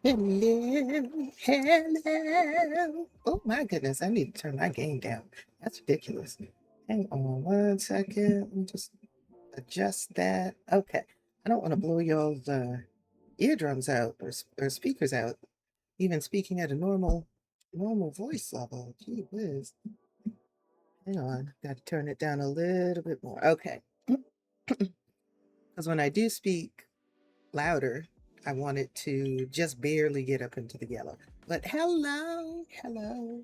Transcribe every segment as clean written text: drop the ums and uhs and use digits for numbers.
Hello, hello. Oh my goodness, I need to turn my game down. That's ridiculous. Hang on 1 second. Let me just adjust that. Okay. I don't want to blow y'all's eardrums out or speakers out, even speaking at a normal voice level. Gee whiz. Hang on. Got to turn it down a little bit more. Okay. Because when I do speak louder, I want it to just barely get up into the yellow. But hello, hello.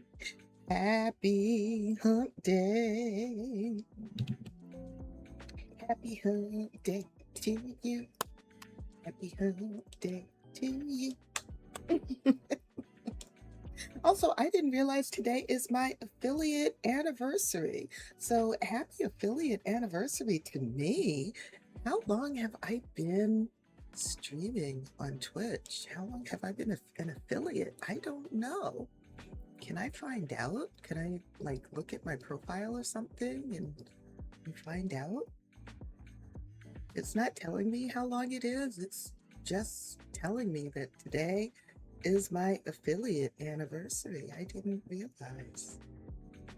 Happy hump day. Happy hump day to you. Happy hump day to you. Also, I didn't realize today is my affiliate anniversary. So happy affiliate anniversary to me. How long have I been streaming on Twitch? How long have I been an affiliate? I don't know. Can I find out? Can I like look at my profile or something and find out? It's not telling me how long it is. It's just telling me that today is my affiliate anniversary. I didn't realize.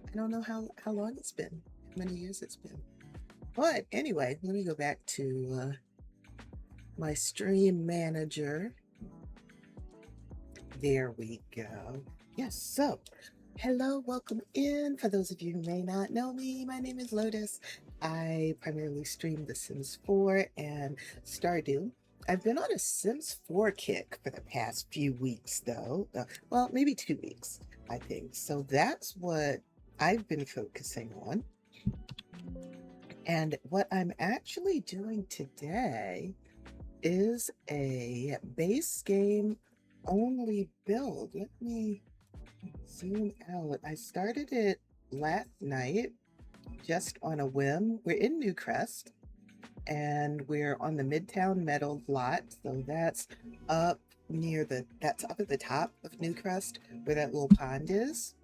I don't know how long it's been, how many years it's been. But anyway, let me go back to my stream manager. There we go. Yes, so hello, welcome in. For those of you who may not know me, my name is Lotus. I primarily stream The Sims 4 and Stardew. I've been on a Sims 4 kick for the past few weeks, though. Well, maybe 2 weeks, I think. So that's what I've been focusing on. And what I'm actually doing today is a base game only build. Let me zoom out. I started it last night just on a whim. We're in Newcrest and we're on the Midtown Meadows lot. So that's up that's up at the top of Newcrest where that little pond is.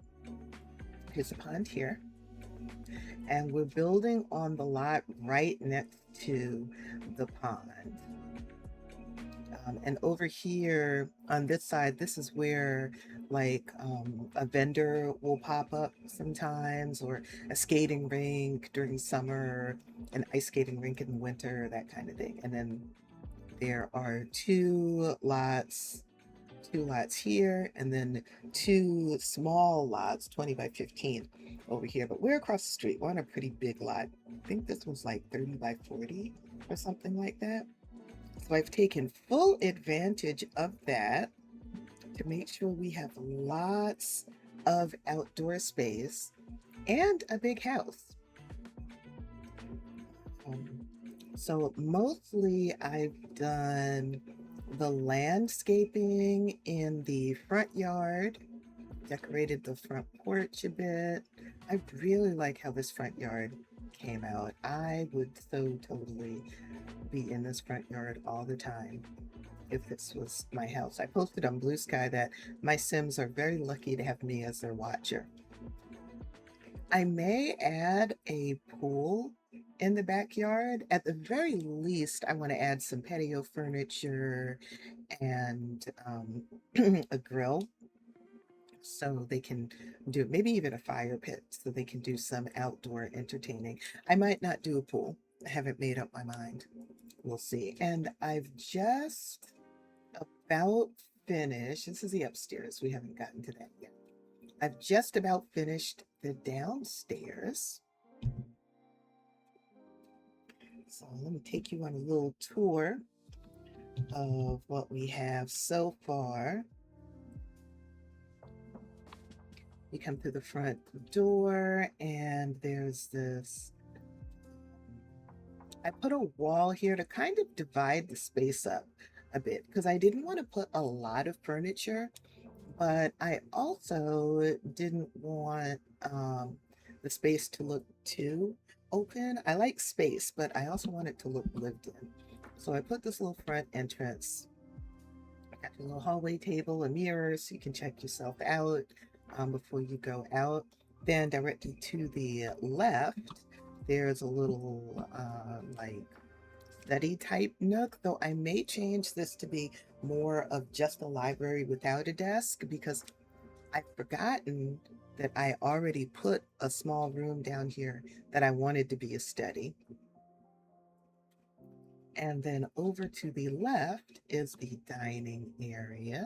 Here's a pond here. And we're building on the lot right next to the pond. And over here on this side, this is where like a vendor will pop up sometimes, or a skating rink during summer, an ice skating rink in the winter, that kind of thing. And then there are two lots here, and then two small lots, 20 by 15 over here. But we're across the street. We're on a pretty big lot. I think this was like 30 by 40 or something like that. So I've taken full advantage of that to make sure we have lots of outdoor space and a big house. So mostly I've done the landscaping in the front yard, decorated the front porch a bit. I really like how this front yard came out. I would so totally be in this front yard all the time if this was my house. I posted on Blue Sky that my Sims are very lucky to have me as their watcher. I may add a pool in the backyard. At the very least, I want to add some patio furniture and a grill so they can do maybe even a fire pit so they can do some outdoor entertaining. I might not do a pool. I haven't made up my mind. We'll see. And I've just about finished. This is the upstairs. We haven't gotten to that yet. I've just about finished the downstairs. So let me take you on a little tour of what we have so far. You come through the front door and there's this, I put a wall here to kind of divide the space up a bit because I didn't want to put a lot of furniture, but I also didn't want the space to look too open. I like space, but I also want it to look lived in. So I put this little front entrance. I got a little hallway table, a mirror, so you can check yourself out before you go out. Then directly to the left, there's a little like study type nook, though I may change this to be more of just a library without a desk because I've forgotten that I already put a small room down here that I wanted to be a study. And then over to the left is the dining area.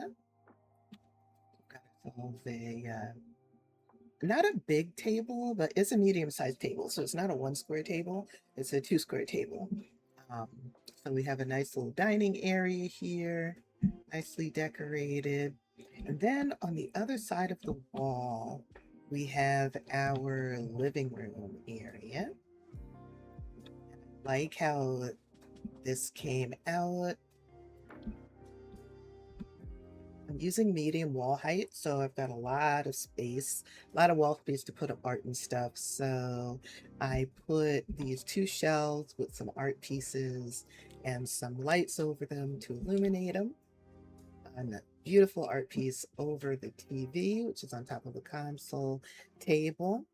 Got ourselves a not a big table, but it's a medium-sized table. So it's not a 1 square table, it's a 2 square table. Um, so we have a nice little dining area here, nicely decorated. And then on the other side of the wall, we have our living room area. I like how this came out. I'm using medium wall height, so I've got a lot of space, a lot of wall space to put up art and stuff. So I put these 2 shelves with some art pieces and some lights over them to illuminate them. And a beautiful art piece over the TV, which is on top of the console table.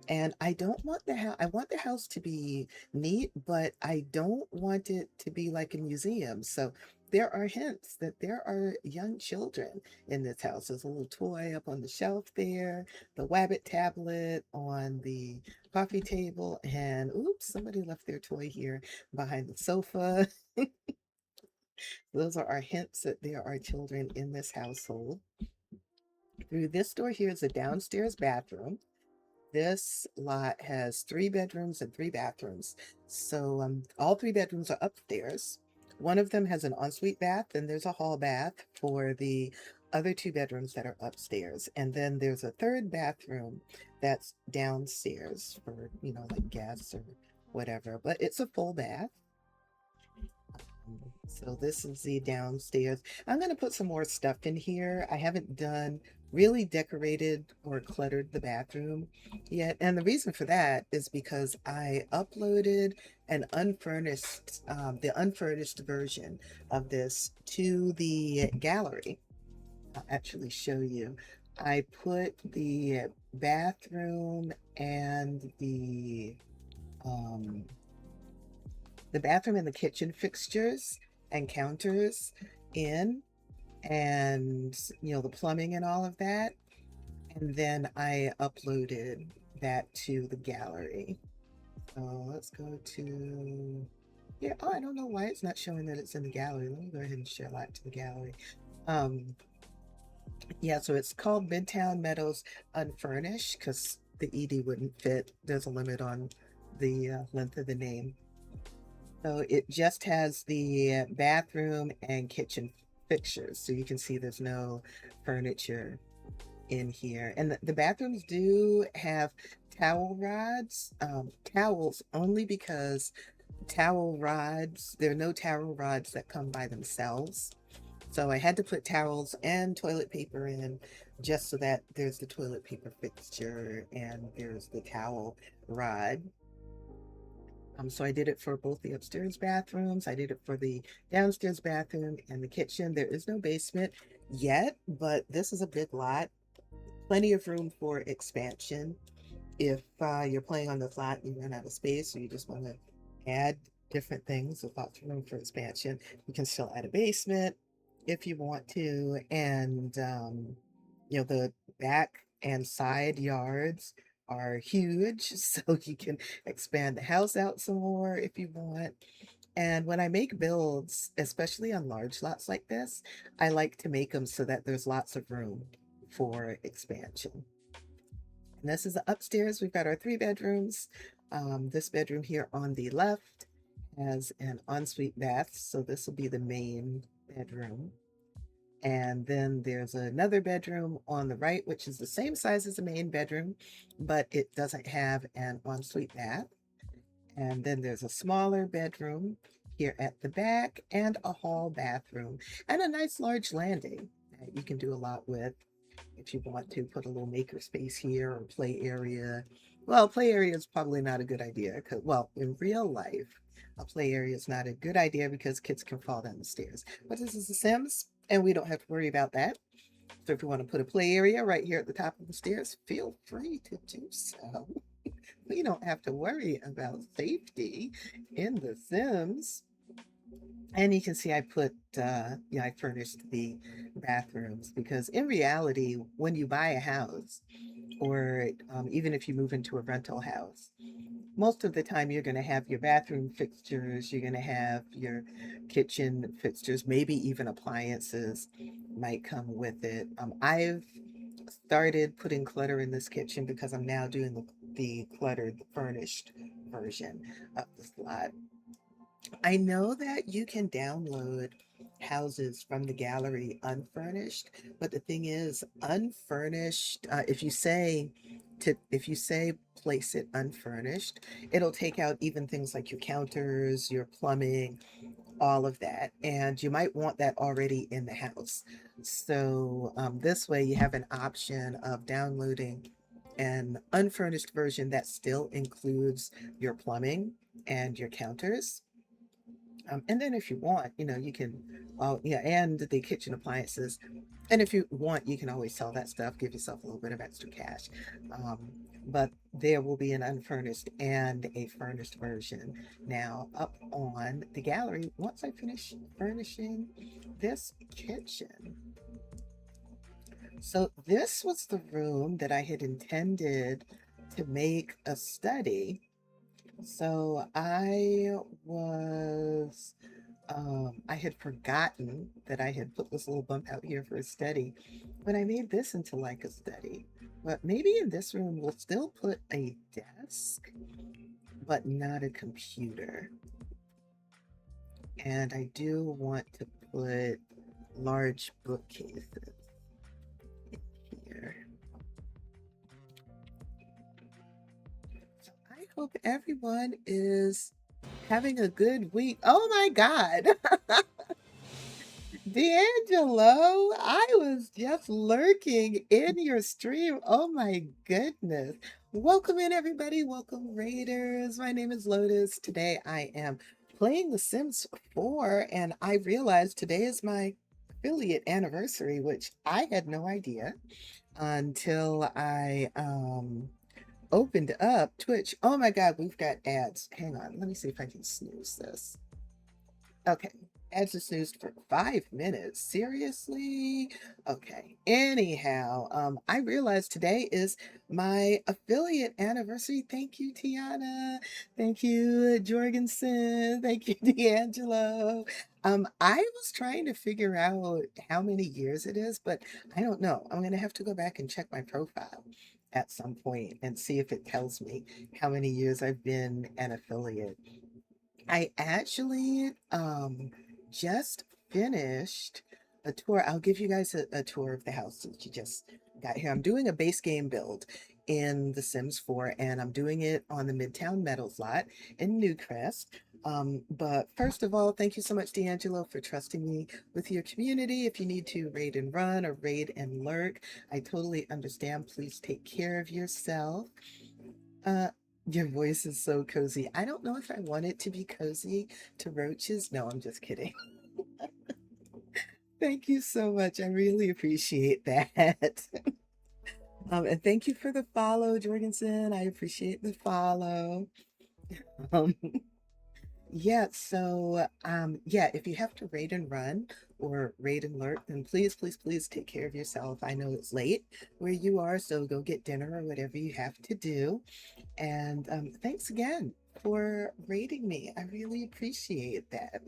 And I don't want the house, I want the house to be neat, but I don't want it to be like a museum. So there are hints that there are young children in this house. There's a little toy up on the shelf there, the Wabbit tablet on the coffee table, and oops, somebody left their toy here behind the sofa. Those are our hints that there are children in this household. Through this door here is a downstairs bathroom. This lot has 3 bedrooms and 3 bathrooms. So all 3 bedrooms are upstairs. One of them has an ensuite bath, and there's a hall bath for the other 2 bedrooms that are upstairs. And then there's a third bathroom that's downstairs for, like guests or whatever. But it's a full bath. So this is the downstairs. I'm going to put some more stuff in here. I haven't done really decorated or cluttered the bathroom yet. And the reason for that is because I uploaded an the unfurnished version of this to the gallery. I'll actually show you. I put the bathroom and the bathroom and the kitchen fixtures and counters in, and the plumbing and all of that, and then I uploaded that to the gallery. So let's go to, yeah, oh, I don't know why it's not showing that it's in the gallery. Let me go ahead and share that to the gallery. Yeah, so it's called Midtown Meadows Unfurnished because the ED wouldn't fit. There's a limit on the length of the name. So it just has the bathroom and kitchen fixtures. So you can see there's no furniture in here. And the bathrooms do have towel rods, towels only because towel rods. There are no towel rods that come by themselves. So I had to put towels and toilet paper in just so that there's the toilet paper fixture and there's the towel rod. So I did it for both the upstairs bathrooms. I did it for the downstairs bathroom and the kitchen. There is no basement yet, but this is a big lot. Plenty of room for expansion. If you're playing on this lot and you run out of space or you just want to add different things with lots of room for expansion, you can still add a basement if you want to. And, the back and side yards are huge, so you can expand the house out some more if you want. And when I make builds, especially on large lots like this, I like to make them so that there's lots of room for expansion. And this is the upstairs. We've got our 3 bedrooms. This bedroom here on the left has an ensuite bath, so this will be the main bedroom. And then there's another bedroom on the right, which is the same size as the main bedroom, but it doesn't have an ensuite bath. And then there's a smaller bedroom here at the back and a hall bathroom and a nice large landing that you can do a lot with if you want to put a little maker space here or play area. Well, play area is probably not a good idea because, well, in real life, a play area is not a good idea because kids can fall down the stairs. But this is The Sims, and we don't have to worry about that. So if you want to put a play area right here at the top of the stairs, feel free to do so. We don't have to worry about safety in The Sims. And you can see I I furnished the bathrooms because in reality, when you buy a house, or even if you move into a rental house, most of the time you're going to have your bathroom fixtures, you're going to have your kitchen fixtures, maybe even appliances might come with it. I've started putting clutter in this kitchen because I'm now doing the cluttered, furnished version of the slot. I know that you can download houses from the gallery unfurnished, but the thing is, unfurnished, if you say place it unfurnished, it'll take out even things like your counters, your plumbing, all of that. And you might want that already in the house. So this way you have an option of downloading an unfurnished version that still includes your plumbing and your counters. And then if you want, you can, yeah, and the kitchen appliances. And if you want, you can always sell that stuff, give yourself a little bit of extra cash. Um, but there will be an unfurnished and a furnished version now up on the gallery once I finish furnishing this kitchen. So this was the room that I had intended to make a study. So I had forgotten that I had put this little bump out here for a study, but I made this into like a study. But maybe in this room we'll still put a desk, but not a computer. And I do want to put large bookcases in here. So I hope everyone is having a good week. Oh my God. D'Angelo, I was just lurking in your stream. Oh my goodness. Welcome in, everybody. Welcome, Raiders. My name is Lotus. Today I am playing The Sims 4, and I realized today is my affiliate anniversary, which I had no idea until I opened up Twitch. Oh my God, we've got ads. Hang on, let me see if I can snooze this. Okay, ads are snoozed for 5 minutes. Seriously? Okay. Anyhow, I realized today is my affiliate anniversary. Thank you, Tiana. Thank you, Jorgensen. Thank you, D'Angelo. I was trying to figure out how many years it is, but I don't know. I'm gonna have to go back and check my profile at some point and see if it tells me how many years I've been an affiliate. I actually just finished a tour. I'll give you guys a tour of the house since you just got here. I'm doing a base game build in The Sims 4, and I'm doing it on the Midtown Meadows lot in Newcrest. But first of all, thank you so much, D'Angelo, for trusting me with your community. If you need to raid and run or raid and lurk, I totally understand. Please take care of yourself. Uh, your voice is so cozy. I don't know if I want it to be cozy to roaches. No, I'm just kidding. Thank you so much. I really appreciate that. And thank you for the follow, Jorgensen. I appreciate the follow. Um, yeah, if you have to raid and run or raid and lurk, then please, please, please take care of yourself. I know it's late where you are, so go get dinner or whatever you have to do. And thanks again for rating me. I really appreciate that.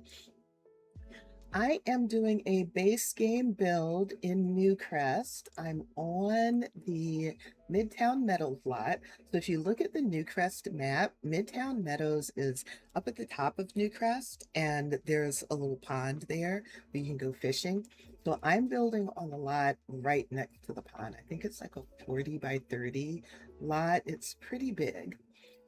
I am doing a base game build in Newcrest. I'm on the Midtown Meadows lot. So if you look at the Newcrest map, Midtown Meadows is up at the top of Newcrest, and there's a little pond there where you can go fishing. So I'm building on a lot right next to the pond. I think it's like a 40 by 30 lot. It's pretty big.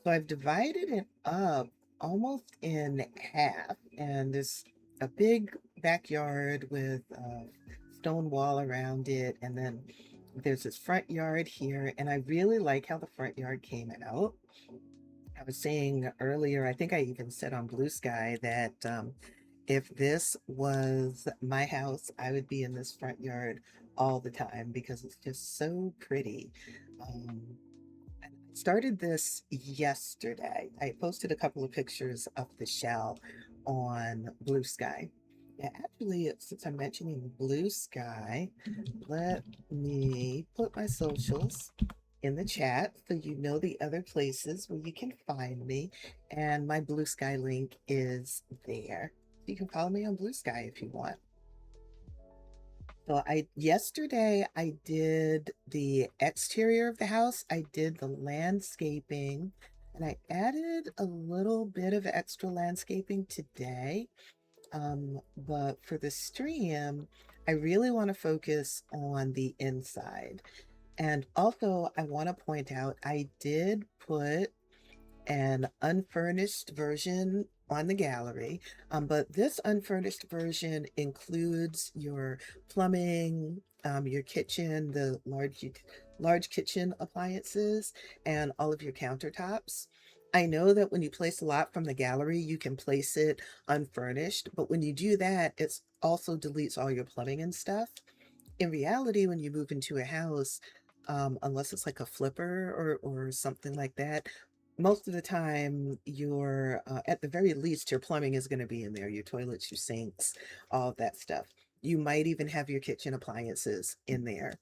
So I've divided it up almost in half, and there's a big backyard with a stone wall around it, and then there's this front yard here, and I really like how the front yard came out. I was saying earlier, I think I even said on Blue Sky that if this was my house, I would be in this front yard all the time because it's just so pretty. Um, Started this yesterday. I posted a couple of pictures of the shell on Blue Sky. Yeah, actually, since I'm mentioning Blue Sky, let me put my socials in the chat so you know the other places where you can find me. And my Blue Sky link is there. You can follow me on Blue Sky if you want. So yesterday I did the exterior of the house, I did the landscaping, and I added a little bit of extra landscaping today. But for the stream, I really want to focus on the inside. And also I want to point out I did put an unfurnished version on the gallery. But this unfurnished version includes your plumbing, your kitchen, the large kitchen appliances, and all of your countertops. I know that when you place a lot from the gallery, you can place it unfurnished, but when you do that, it also deletes all your plumbing and stuff. In reality, when you move into a house, unless it's like a flipper or something like that, most of the time your at the very least your plumbing is going to be in there, your toilets, your sinks, all of that stuff. You might even have your kitchen appliances in there,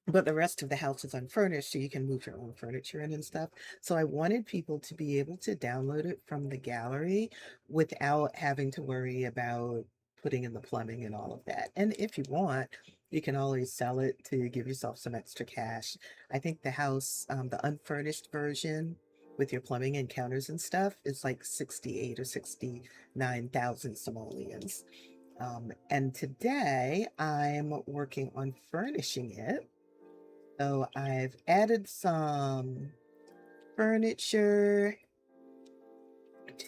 but the rest of the house is unfurnished, so you can move your own furniture in and stuff. So I wanted people to be able to download it from the gallery without having to worry about putting in the plumbing and all of that. And if you want, you can always sell it to give yourself some extra cash. I think the house, the unfurnished version with your plumbing and counters and stuff is like 68 or 69,000 simoleons. And today I'm working on furnishing it. So I've added some furniture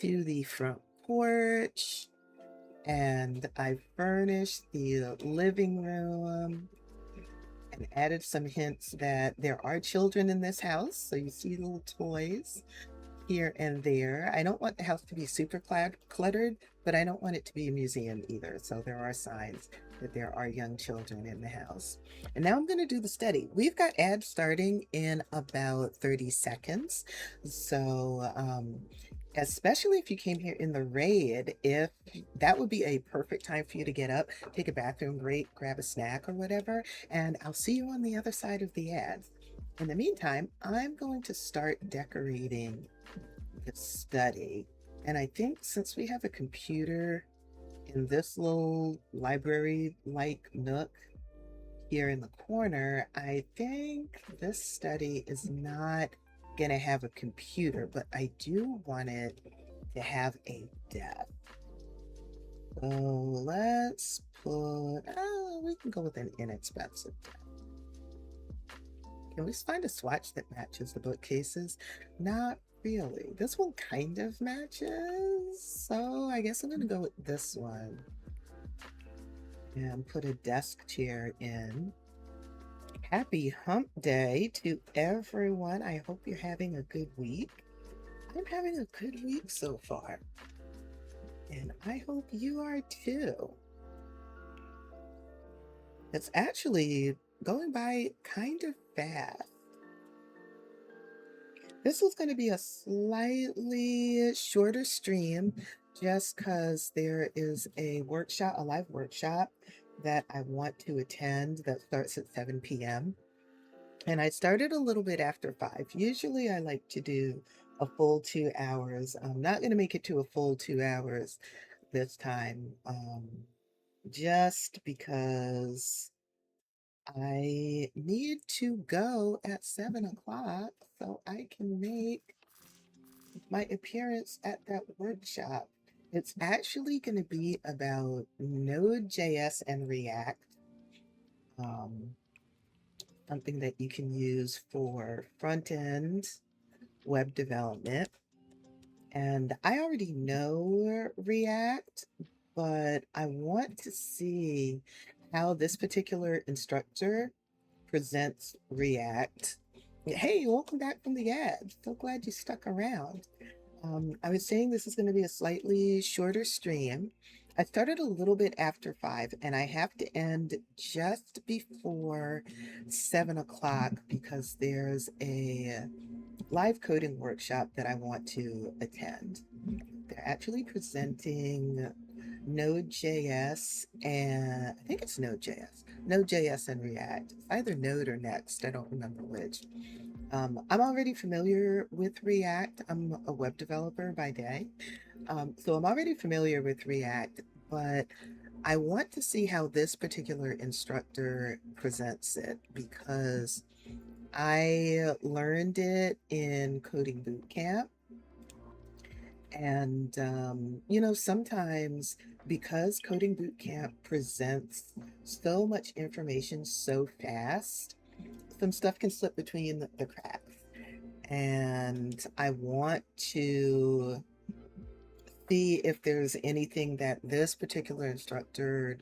to the front porch, and I furnished the living room and added some hints that there are children in this house. So you see little toys here and there. I don't want the house to be super cluttered, but I don't want it to be a museum either. So there are signs that there are young children in the house. And now I'm going to do the study. We've got ads starting in about 30 seconds. So, especially if you came here in the raid, if that would be a perfect time for you to get up, take a bathroom break, grab a snack or whatever, and I'll see you on the other side of the ads. In the meantime, I'm going to start decorating the study. And I think since we have a computer in this little library-like nook here in the corner, I think this study is not going to have a computer, but I do want it to have a desk. So let's put, we can go with an inexpensive desk. Can we find a swatch that matches the bookcases? Not really. This one kind of matches, so I guess I'm gonna go with this one and put a desk chair in. Happy hump day to everyone. I hope you're having a good week. I'm having a good week so far, and I hope you are too. It's actually going by kind of fast. This is going to be a slightly shorter stream just because there is a workshop, a live workshop that I want to attend that starts at 7 p.m. And I started a little bit after 5. Usually I like to do a full 2 hours. I'm not going to make it to a full 2 hours this time, just because I need to go at 7 o'clock so I can make my appearance at that workshop. It's actually going to be about Node.js and React, something that you can use for front-end web development. And I already know React, but I want to see how this particular instructor presents React. Hey, welcome back from the ad. So glad you stuck around. I was saying this is going to be a slightly shorter stream. I started a little bit after 5, and I have to end just before 7 o'clock because there's a live coding workshop that I want to attend. They're actually presenting Node.js and I think it's Node.js and React. It's either Node or Next. I don't remember which. I'm already familiar with React. I'm a web developer by day. So I'm already familiar with React, but I want to see how this particular instructor presents it because I learned it in coding boot camp. And, sometimes because coding boot camp presents so much information so fast, some stuff can slip between the cracks. And I want to see if there's anything that this particular instructor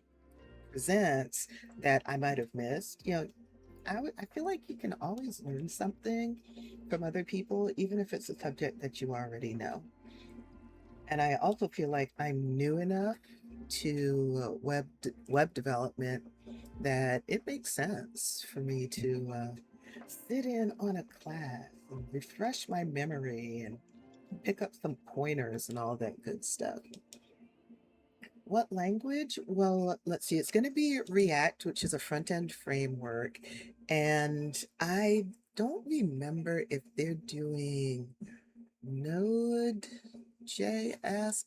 presents that I might have missed. I feel like you can always learn something from other people, even if it's a subject that you already know. And I also feel like I'm new enough to web development that it makes sense for me to sit in on a class and refresh my memory and pick up some pointers and all that good stuff. What language? Well, let's see. It's going to be React, which is a front-end framework. And I don't remember if they're doing Node.js.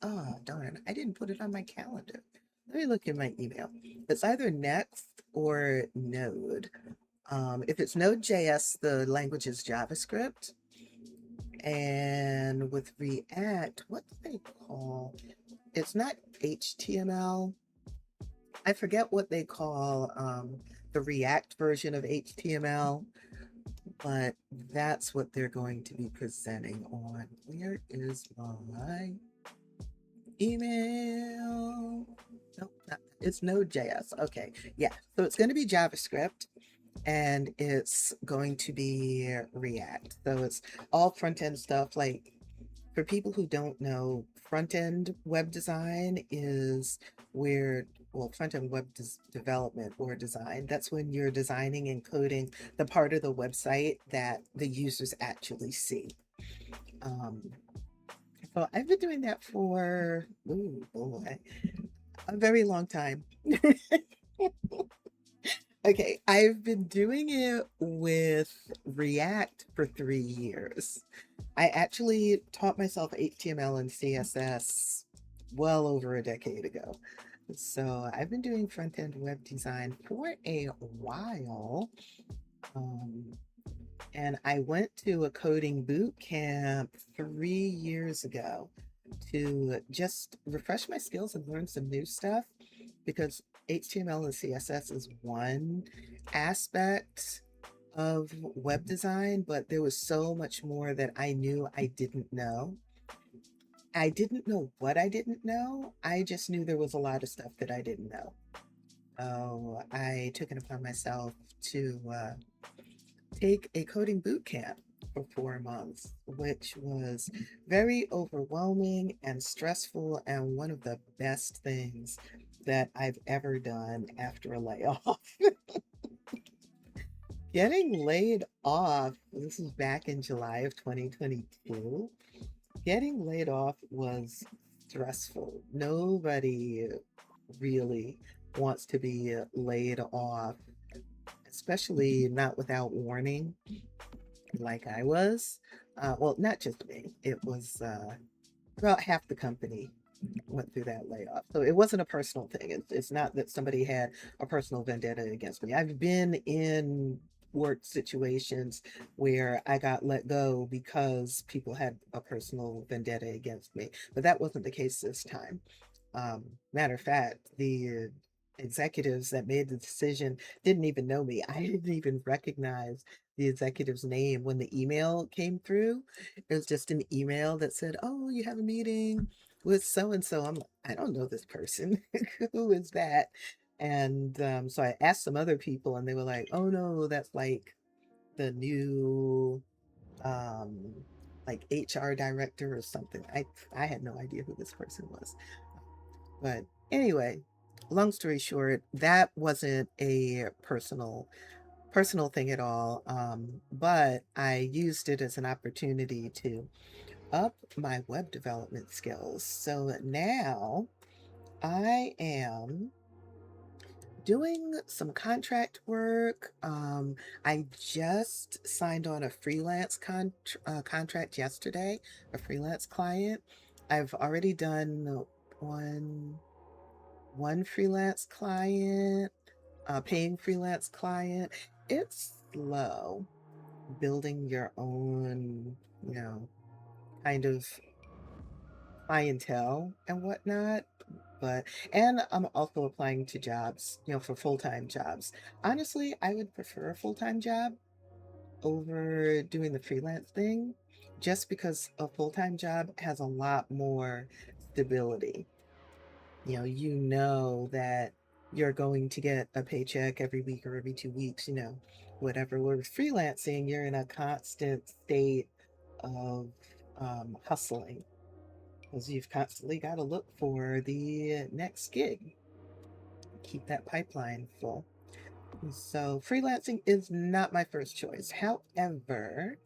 Oh, darn. I didn't put it on my calendar. Let me look in my email. It's either Next or Node. If it's Node.js, the language is JavaScript. And with React, what do they call? It's not HTML. I forget what they call the React version of HTML, but that's what they're going to be presenting on. Where is my email? Nope, it's Node.js. Okay, yeah. So it's going to be JavaScript and it's going to be React. So it's all front-end stuff. Like for people who don't know, front-end web design is where, well, front-end web development or design, that's when you're designing and coding the part of the website that the users actually see. So I've been doing that for, ooh, boy, a very long time. Okay, I've been doing it with React for 3 years. I actually taught myself HTML and CSS well over a decade ago. So I've been doing front-end web design for a while. And I went to a coding boot camp 3 years ago to just refresh my skills and learn some new stuff because HTML and CSS is one aspect of web design, but there was so much more that I knew I didn't know. I didn't know what I didn't know. I just knew there was a lot of stuff that I didn't know. So I took it upon myself to take a coding boot camp for 4 months, which was very overwhelming and stressful, and one of the best things that I've ever done after a layoff. Getting laid off, this was back in July of 2022. Getting laid off was stressful. Nobody really wants to be laid off, especially not without warning, like I was. Well, not just me, it was about half the company went through that layoff. So it wasn't a personal thing. It's not that somebody had a personal vendetta against me. I've been in work situations where I got let go because people had a personal vendetta against me, but that wasn't the case this time. Matter of fact, the executives that made the decision didn't even know me. I didn't even recognize the executive's name when the email came through. It was just an email that said, "Oh, you have a meeting with so and so." I don't know this person. Who is that? And so I asked some other people, and they were like, "Oh no, that's like the new um, like HR director or something." I had no idea who this person was. But anyway, long story short, that wasn't a personal thing at all. But I used it as an opportunity to up my web development skills. So now I am doing some contract work. I just signed on a contract yesterday, a freelance client. I've already done one one freelance client, paying freelance client. It's slow building your own, you know, kind of clientele and whatnot. But, and I'm also applying to jobs, for full-time jobs. Honestly, I would prefer a full-time job over doing the freelance thing just because a full-time job has a lot more stability. You know that you're going to get a paycheck every week or every 2 weeks, whatever. Where with freelancing, you're in a constant state of hustling because you've constantly got to look for the next gig, keep that pipeline full. So freelancing is not my first choice. However,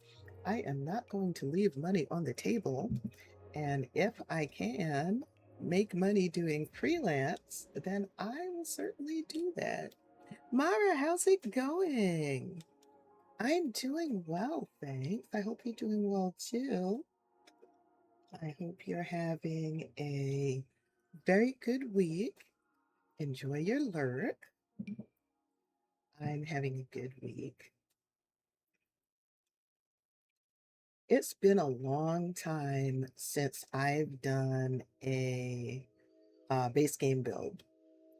I am not going to leave money on the table. And if I can make money doing freelance, then I will certainly do that. Mara, how's it going? I'm doing well, thanks. I hope you're doing well too. I hope you're having a very good week. Enjoy your lurk. I'm having a good week. It's been a long time since I've done a base game build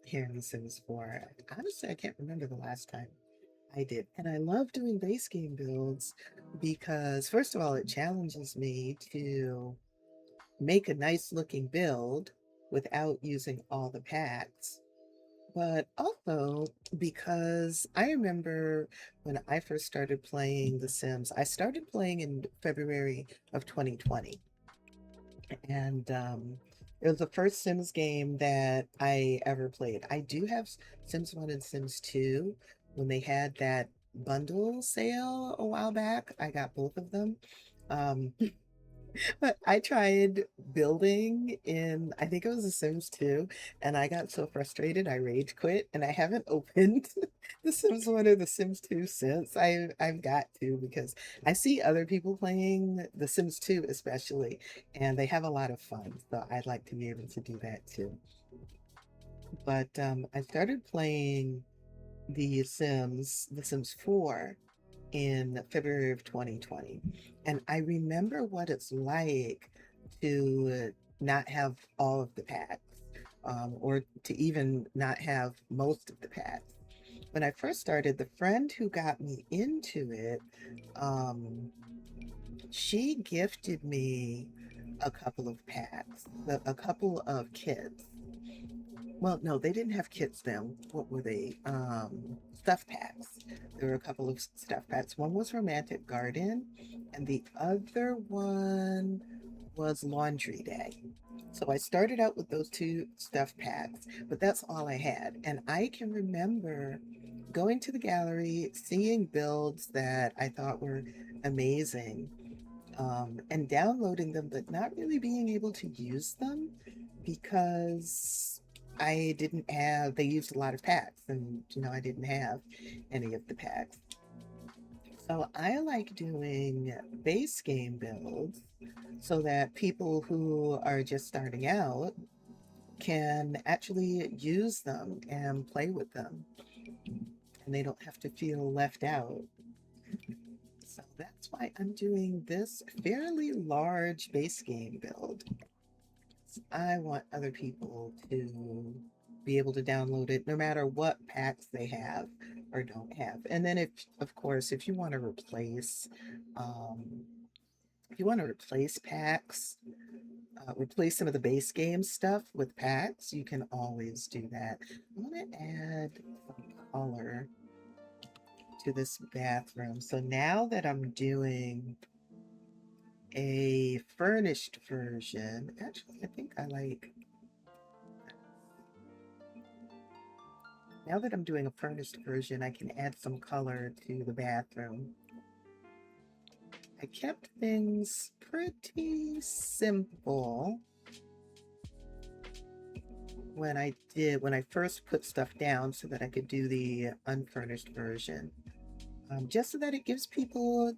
here in The Sims 4. Honestly, I can't remember the last time I did. And I love doing base game builds because, first of all, it challenges me to make a nice looking build without using all the packs. But also because I remember when I first started playing The Sims, I started playing in February of 2020. And it was the first Sims game that I ever played. I do have Sims 1 and Sims 2. When they had that bundle sale a while back, I got both of them. Um, but I tried building in, I think it was The Sims 2, and I got so frustrated I rage quit, and I haven't opened The Sims 1 or The Sims 2 since. I've got to because I see other people playing The Sims 2 especially, and they have a lot of fun. So I'd like to be able to do that too. But I started playing The Sims 4 in February of 2020. And I remember what it's like to not have all of the packs, or to even not have most of the packs. when I first started, the friend who got me into it, um, she gifted me a couple of packs, a couple of kits. Well, no, they didn't have kits then. What were they? Stuff packs. There were a couple of stuff packs. One was Romantic Garden, and the other one was Laundry Day. So I started out with those two stuff packs, but that's all I had. And I can remember going to the gallery, seeing builds that I thought were amazing, and downloading them, but not really being able to use them because I didn't have, they used a lot of packs, and I didn't have any of the packs. So I like doing base game builds so that people who are just starting out can actually use them and play with them, and they don't have to feel left out. So that's why I'm doing this fairly large base game build. I want other people to be able to download it no matter what packs they have or don't have. And then if, of course, um, if you want to replace packs, replace some of the base game stuff with packs, you can always do that. I want to add some color to this bathroom. So now that I'm doing a furnished version, actually, I think I like, now that I'm doing a furnished version, I can add some color to the bathroom. I kept things pretty simple when I first put stuff down so that I could do the unfurnished version. Just so that it gives people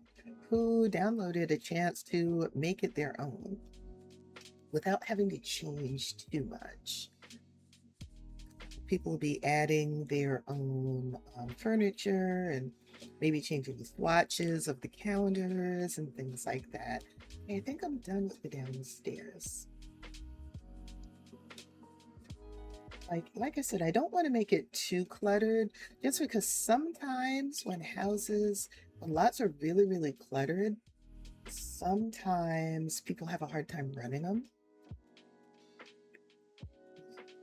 who downloaded a chance to make it their own without having to change too much. People will be adding their own furniture and maybe changing the swatches of the calendars and things like that. I think I'm done with the downstairs. Like I said, I don't want to make it too cluttered just because sometimes when lots are really, really cluttered, sometimes people have a hard time running them.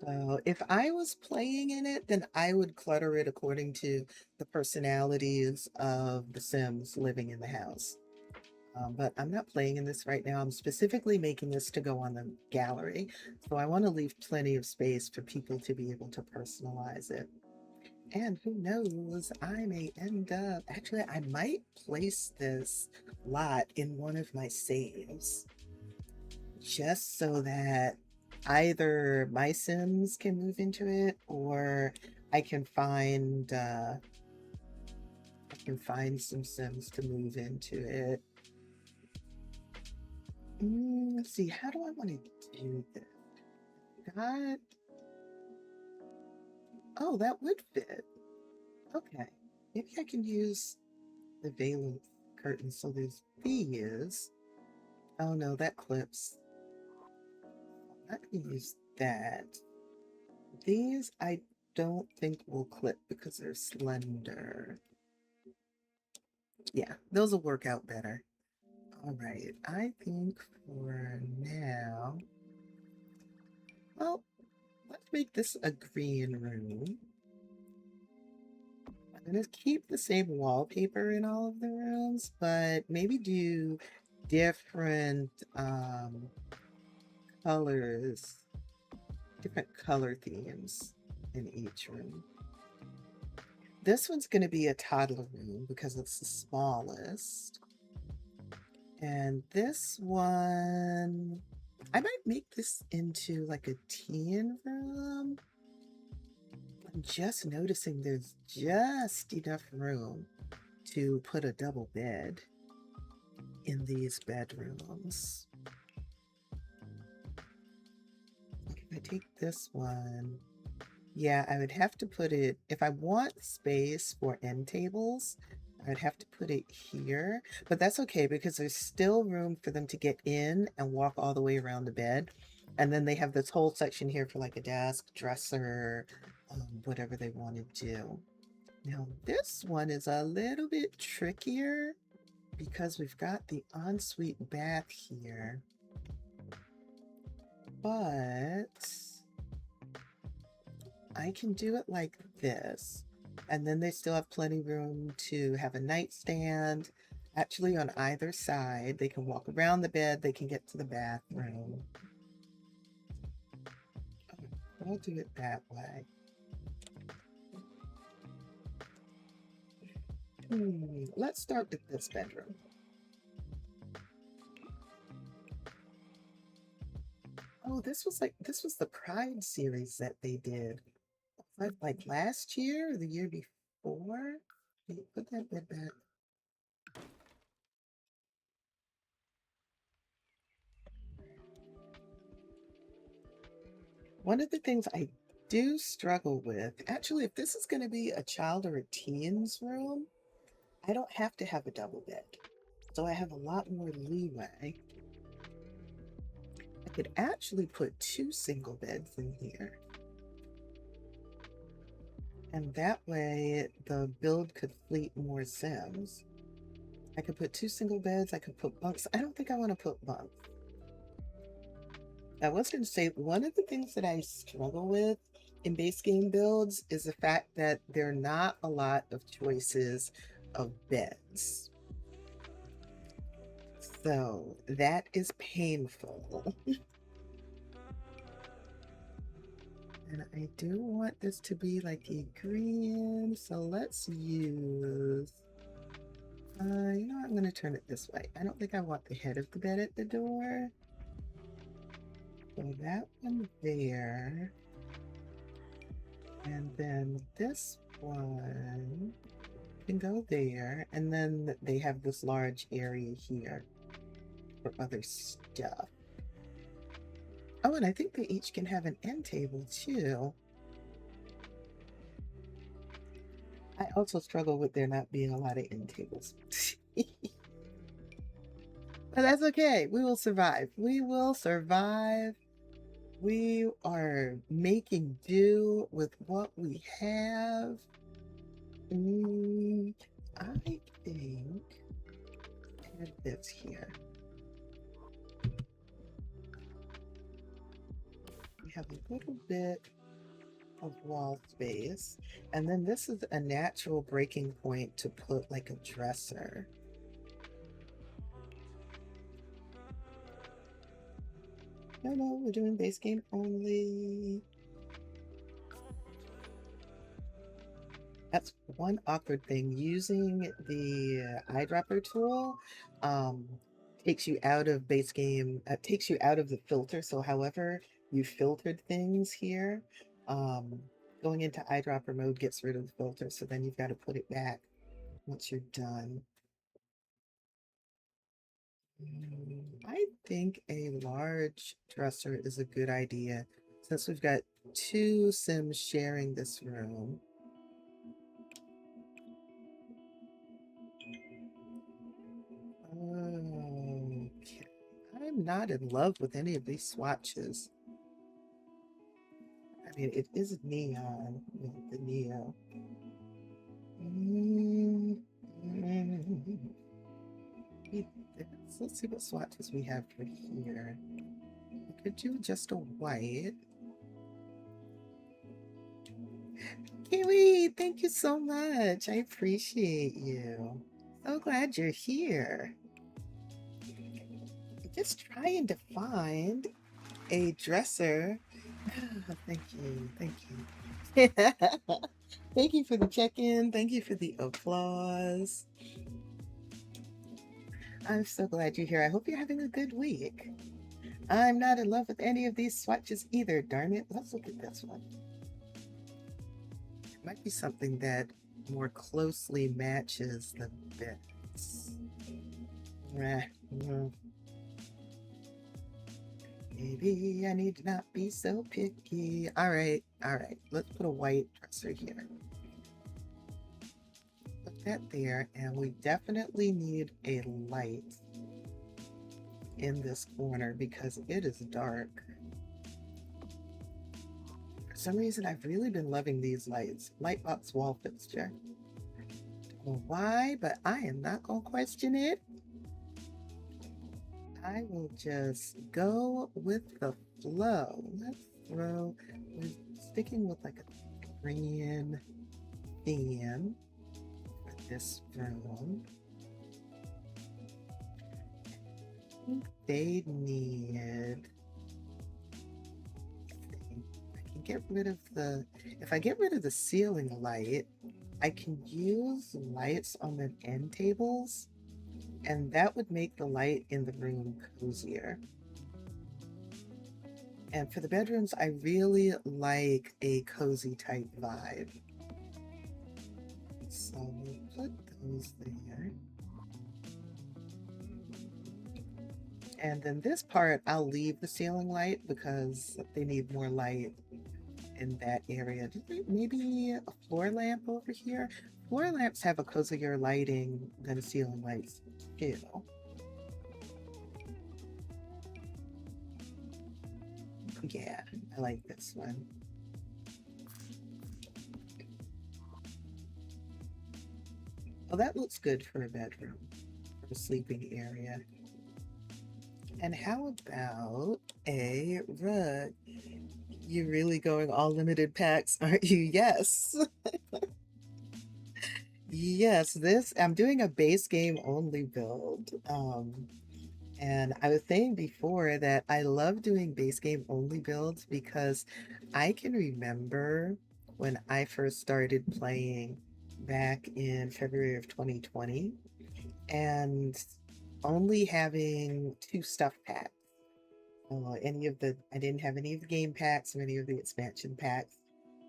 So if I was playing in it, then I would clutter it according to the personalities of the Sims living in the house. But I'm not playing in this right now. I'm specifically making this to go on the gallery. So I want to leave plenty of space for people to be able to personalize it. And who knows, I may end up, actually, I might place this lot in one of my saves just so that either my Sims can move into it or I can find some Sims to move into it. Let's see, how do I want to do this? Got, oh, that would fit. Okay, maybe I can use the valence curtain. So there's these. Oh no, that clips. I'm not gonna use that. These I don't think will clip because they're slender. Yeah, those will work out better. All right, I think for now, well, let's make this a green room. I'm gonna keep the same wallpaper in all of the rooms, but maybe do different colors, different color themes in each room. This one's going to be a toddler room because it's the smallest. And this one, I might make this into like a teen room. I'm just noticing there's just enough room to put a double bed in these bedrooms. If I take this one, yeah, I would have to put it, if I want space for end tables, I would have to put it here, but that's okay because there's still room for them to get in and walk all the way around the bed. And then they have this whole section here for like a desk, dresser, whatever they want to do. Now this one is a little bit trickier because we've got the ensuite bath here, but I can do it like this. And then they still have plenty room to have a nightstand. Actually, on either side, they can walk around the bed, they can get to the bathroom. I'll do it that way. Let's start with this bedroom. Oh, this was the Pride series that they did. Like last year or the year before? Put that bed back. One of the things I do struggle with, actually, if this is going to be a child or a teen's room, I don't have to have a double bed. So I have a lot more leeway. I could actually put 2 single beds in here. And that way the build could fleet more Sims. I could put 2 single beds, I could put bunks. I don't think I want to put bunks. I was going to say, one of the things that I struggle with in base game builds is the fact that there are not a lot of choices of beds. So that is painful. And I do want this to be like a green, so let's use, you know, I'm going to turn it this way. I don't think I want the head of the bed at the door. So that one there. And then this one can go there. And then they have this large area here for other stuff. Oh, and I think they each can have an end table too. I also struggle with there not being a lot of end tables. But that's okay. We will survive. We will survive. We are making do with what we have. I think I have this here. We have a little bit of wall space, and then this is a natural breaking point to put like a dresser. No, we're doing base game only. That's one awkward thing. Using the eyedropper tool takes you out of base game, takes you out of the filter. So however you filtered things here, going into eyedropper mode gets rid of the filter. So then you've got to put it back once you're done. I think a large dresser is a good idea since we've got 2 Sims sharing this room. Okay. I'm not in love with any of these swatches. I mean, it is neon, the neo. Let's see what swatches we have for here. We could do just a white. Kiwi, thank you so much. I appreciate you. So glad you're here. Just trying to find a dresser. Thank you. Thank you. Thank you for the check-in. Thank you for the applause. I'm so glad you're here. I hope you're having a good week. I'm not in love with any of these swatches either, darn it. Let's look at this one. It might be something that more closely matches the bits. Maybe I need to not be so picky. All right. Let's put a white dresser here. Put that there, and we definitely need a light in this corner because it is dark. For some reason, I've really been loving these lights. Lightbox wall fixture. know why, but I am not going to question it. I will just go with the flow. Let's throw, we're sticking with like a green theme for this room. They need, I can get rid of the, if I get rid of the ceiling light, I can use lights on the end tables, and that would make the light in the room cozier. And for the bedrooms, I really like a cozy type vibe. So we'll put those there. And then this part, I'll leave the ceiling light because they need more light in that area. Maybe a floor lamp over here. Floor lamps have a cozier lighting than ceiling lights do. Yeah, I like this one. Well, that looks good for a bedroom, for a sleeping area. And how about a rug? You're really going all limited packs, aren't you? Yes. Yes, this, I'm doing a base game only build. And I was saying before that I love doing base game only builds because I can remember when I first started playing back in February of 2020 and only having 2 stuff packs. I didn't have any of the game packs or any of the expansion packs.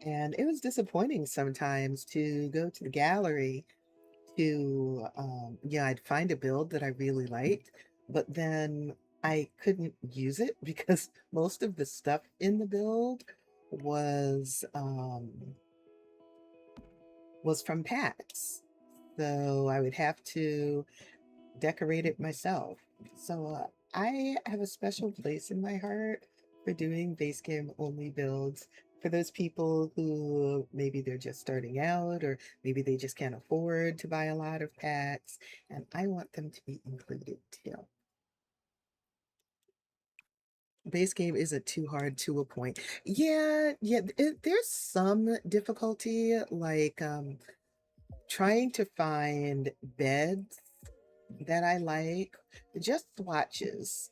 And it was disappointing sometimes to go to the gallery to, yeah, I'd find a build that I really liked, but then I couldn't use it because most of the stuff in the build was, was from packs. So I would have to decorate it myself. So I have a special place in my heart for doing base game only builds for those people who maybe they're just starting out or maybe they just can't afford to buy a lot of packs, and I want them to be included too. Base game isn't too hard to a point. Yeah, yeah, there's some difficulty like trying to find beds that I like, just swatches.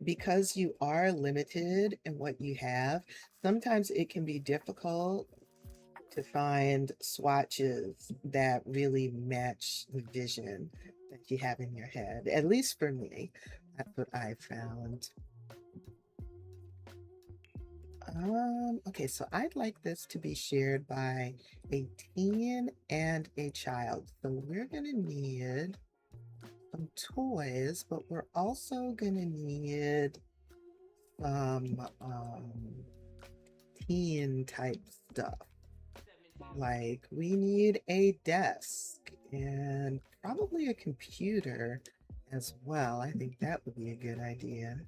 Because you are limited in what you have, sometimes it can be difficult to find swatches that really match the vision that you have in your head. At least for me, that's what I found. Okay, so I'd like this to be shared by a teen and a child. So we're gonna need some toys, but we're also gonna need some teen type stuff. Like we need a desk and probably a computer as well. I think that would be a good idea.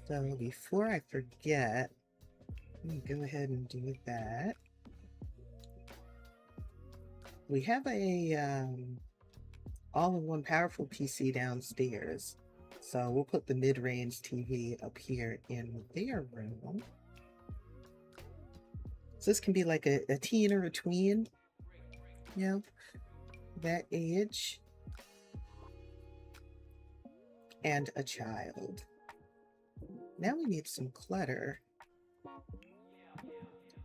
So before I forget, let me go ahead and do that. We have a all-in-one powerful PC downstairs. So we'll put the mid-range TV up here in their room. So this can be like a teen or a tween, you know, that age. And a child. Now we need some clutter.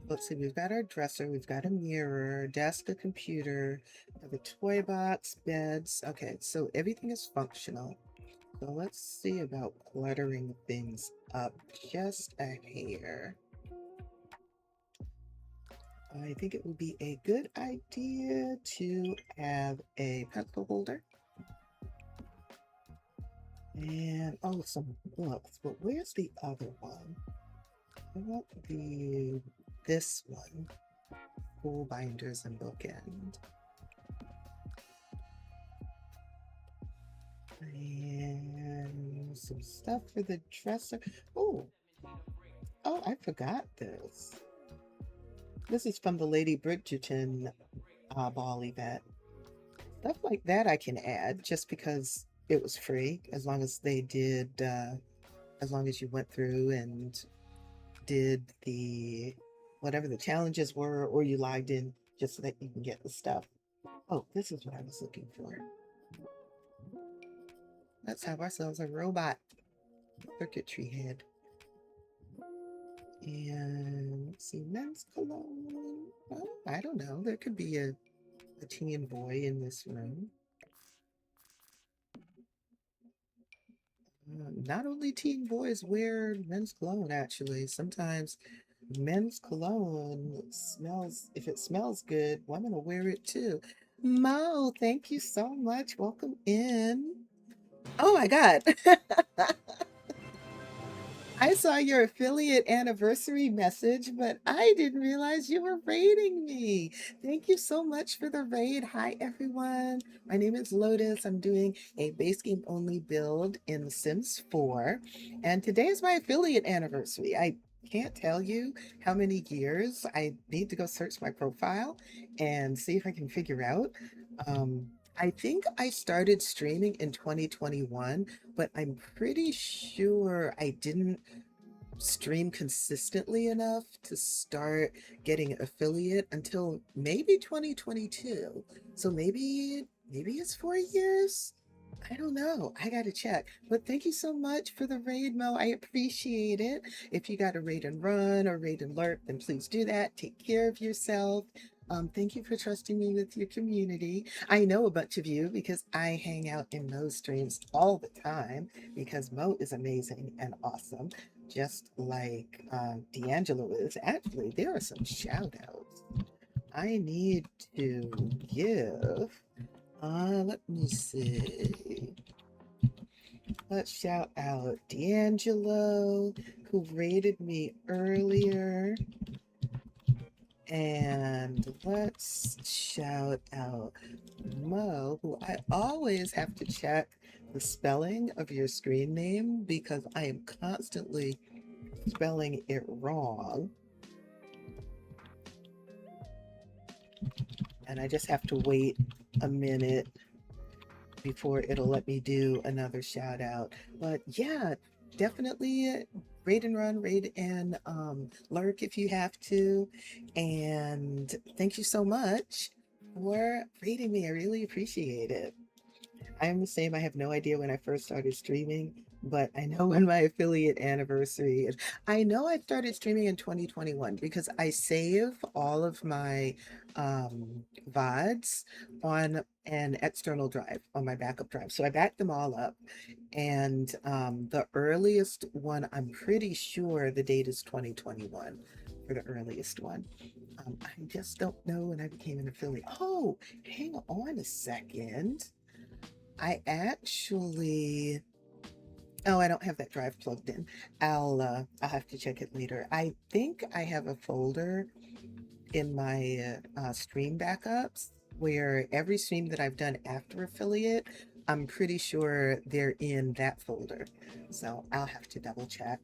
Let's see, we've got our dresser, we've got a mirror, desk, a computer, have a toy box, beds. Okay, so everything is functional. So let's see about cluttering things up just a hair. I think it would be a good idea to have a pencil holder. And, oh, some books, but where's the other one? I want this one, full binders and bookend. And some stuff for the dresser. Oh, I forgot this. This is from the Lady Bridgerton ball event. Stuff like that I can add just because it was free, as long as they did, as long as you went through and did the whatever the challenges were, or you logged in just so that you can get the stuff. Oh, this is what I was looking for. Let's have ourselves a robot circuitry head. And let's see, men's cologne. Oh, I don't know. There could be a teen boy in this room. Not only teen boys wear men's cologne, actually. Sometimes men's cologne smells, if it smells good, women will wear it too. Mo, thank you so much. Welcome in. Oh my God. I saw your affiliate anniversary message, but I didn't realize you were raiding me. Thank you so much for the raid. Hi, everyone. My name is Lotus. I'm doing a base game only build in The Sims 4, and today is my affiliate anniversary. I can't tell you how many years. I need to go search my profile and see if I can figure out. I think I started streaming in 2021, but I'm pretty sure I didn't stream consistently enough to start getting affiliate until maybe 2022. So maybe it's 4 years. I don't know. I gotta check. But thank you so much for the raid, Mo. I appreciate it. If you got a raid and run or raid and lurk, then please do that. Take care of yourself. Thank you for trusting me with your community. I know a bunch of you because I hang out in Mo's streams all the time because Mo is amazing and awesome, just like D'Angelo is. Actually, there are some shout outs I need to give. Let me see. Let's shout out D'Angelo, who rated me earlier. And let's shout out Mo, who I always have to check the spelling of your screen name because I am constantly spelling it wrong. And I just have to wait a minute before it'll let me do another shout out. But yeah, definitely raid and run, raid and lurk if you have to. And thank you so much for raiding me. I really appreciate it. I am the same. I have no idea when I first started streaming, but I know when my affiliate anniversary is. I know I started streaming in 2021 because I save all of my VODs on an external drive, on my backup drive. So I backed them all up. And the earliest one, I'm pretty sure the date is 2021 for the earliest one. I just don't know when I became an affiliate. Oh, hang on a second. I actually, oh, I don't have that drive plugged in. I'll have to check it later. I think I have a folder in my stream backups where every stream that I've done after affiliate, I'm pretty sure they're in that folder. So I'll have to double check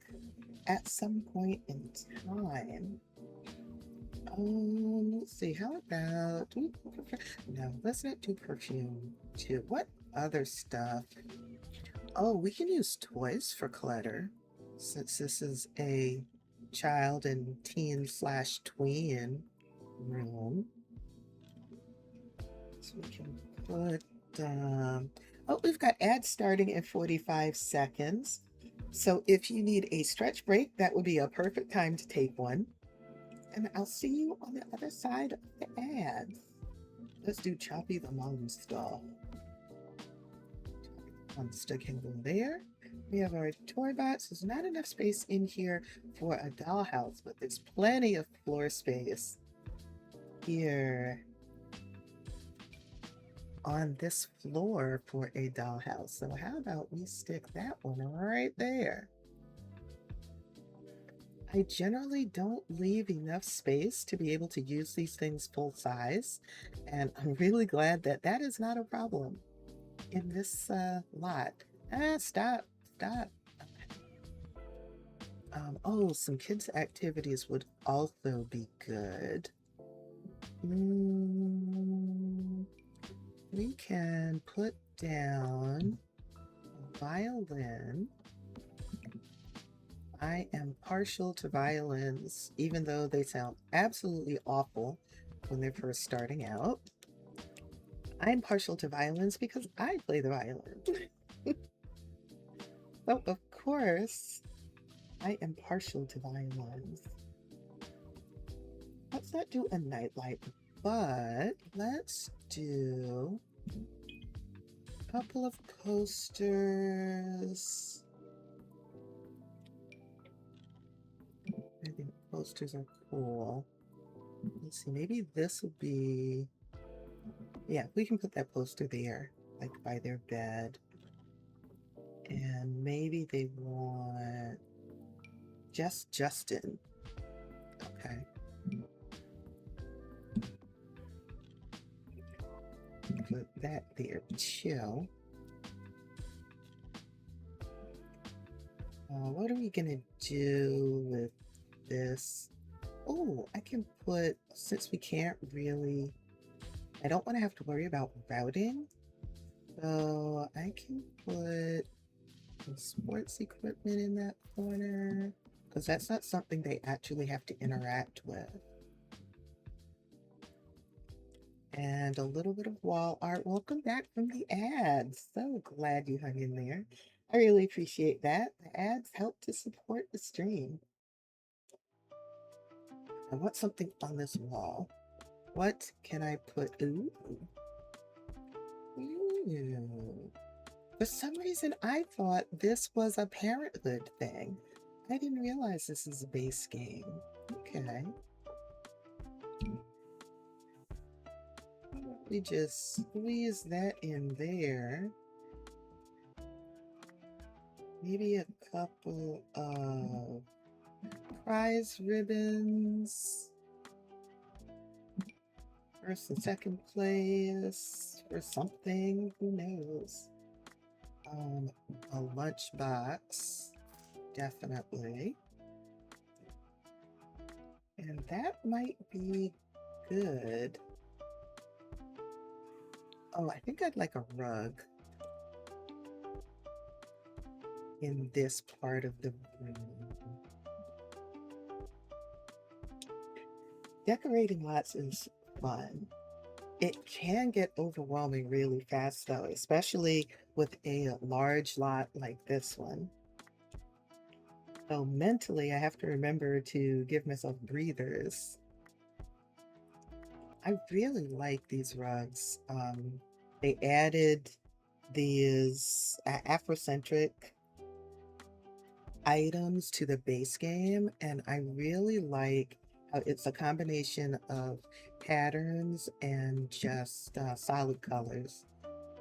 at some point in time. Let's see, how about, no, let's not do perfume too. What other stuff? Oh, we can use toys for clutter since this is a child and teen slash tween room. So we can put, oh, we've got ads starting in 45 seconds. So if you need a stretch break, that would be a perfect time to take one. And I'll see you on the other side of the ads. Let's do Choppy the Monster. Monster can go there. We have our toy box. There's not enough space in here for a dollhouse, but there's plenty of floor space here on this floor for a dollhouse. So how about we stick that one right there? I generally don't leave enough space to be able to use these things full size, and I'm really glad that that is not a problem in this lot. Stop. Oh, some kids' activities would also be good. Mm, we can put down a violin. I am partial to violins, even though they sound absolutely awful when they're first starting out. I'm partial to violins because I play the violin. So, of course, I am partial to violins. Let's not do a nightlight, but let's do a couple of coasters. I think posters are cool. Let's see, maybe this would be, yeah, we can put that poster there, like by their bed. And maybe they want just Justin. Okay. Put that there, chill. What are we gonna do with this? Oh, I can put, since we can't really, I don't want to have to worry about routing. So I can put some sports equipment in that corner because that's not something they actually have to interact with. And a little bit of wall art. Welcome back from the ads. So glad you hung in there. I really appreciate that. The ads help to support the stream. I want something on this wall. What can I put? Ooh. Ooh. For some reason, I thought this was a parenthood thing. I didn't realize this is a base game. Okay. We just squeeze that in there. Maybe a couple of prize ribbons. First and second place or something, who knows? A lunchbox, definitely. And that might be good. Oh, I think I'd like a rug in this part of the room. Decorating lots is fun. It can get overwhelming really fast though, especially with a large lot like this one. So mentally, I have to remember to give myself breathers. I really like these rugs. They added these Afrocentric items to the base game, and I really like how it's a combination of patterns and just solid colors.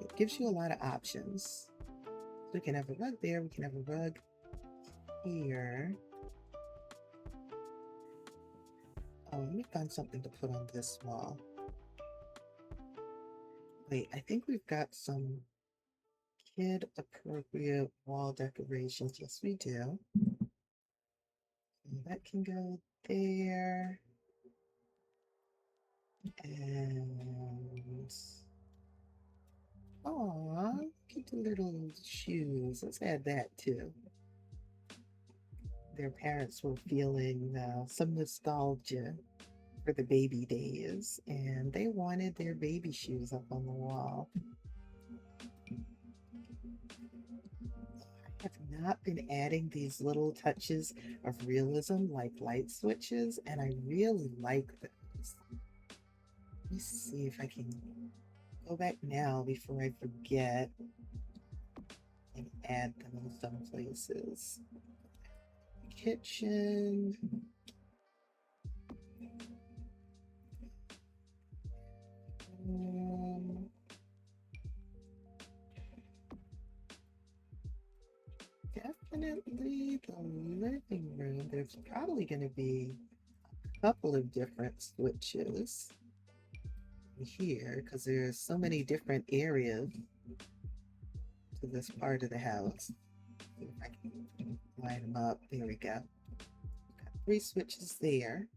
It gives you a lot of options. We can have a rug there, we can have a rug here. Oh, let me find something to put on this wall. Wait, I think we've got some kid appropriate wall decorations. Yes, we do. And that can go there. And aw, cute little shoes. Let's add that too. Their parents were feeling some nostalgia for the baby days, and they wanted their baby shoes up on the wall. I have not been adding these little touches of realism like light switches, and I really like those. Let me see if I can go back now before I forget and add them in some places. Kitchen. Definitely the living room. There's probably going to be a couple of different switches here because there's so many different areas to this part of the house. See if I can line them up. There we go. 3 switches there.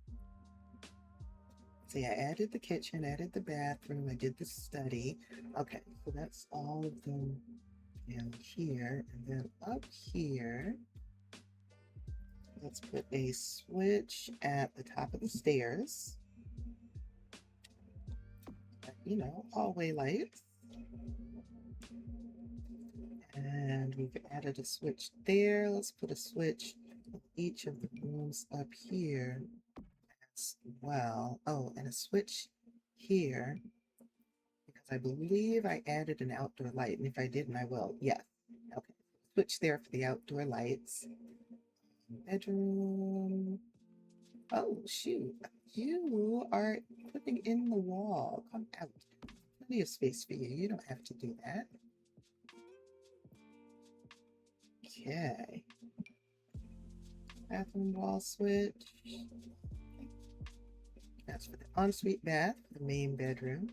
See, I added the kitchen, added the bathroom, I did the study. Okay, so that's all of them down here. And then up here, let's put a switch at the top of the stairs. You know, hallway lights. And we've added a switch there. Let's put a switch in each of the rooms up here as well. Oh, and a switch here because I believe I added an outdoor light. And if I didn't, I will. Yes. Okay. Switch there for the outdoor lights. Bedroom. Oh, shoot. You are putting in the wall. Come out. Plenty of space for you. You don't have to do that. Okay. Bathroom wall switch. That's for the ensuite bath, the main bedroom.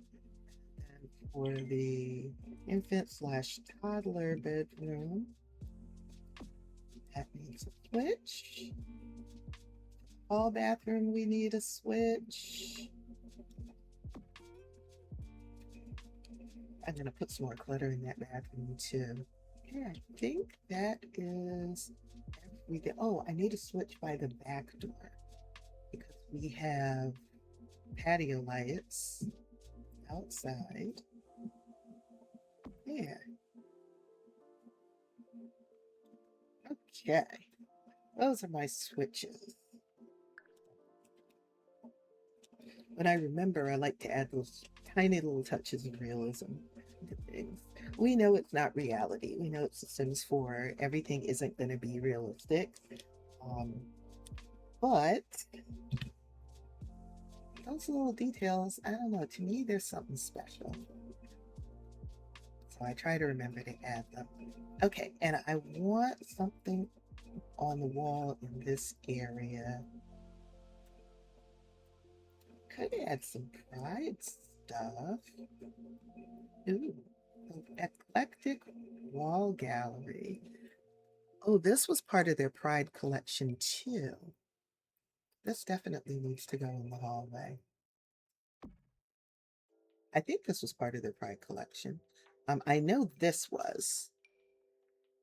And for the infant slash toddler bedroom, that needs a switch. All bathroom, we need a switch. I'm going to put some more clutter in that bathroom too. Yeah, I think that is everything. Oh, I need a switch by the back door because we have patio lights outside. Yeah. Okay. Those are my switches. When I remember, I like to add those tiny little touches of realism to things. We know it's not reality. We know it's The Sims 4. Everything isn't going to be realistic. But those little details, I don't know, to me, there's something special. So I try to remember to add them. Okay, and I want something on the wall in this area. Could add some pride stuff. Ooh, eclectic wall gallery. Oh, this was part of their pride collection too. This definitely needs to go in the hallway. I think this was part of their pride collection. I know this was.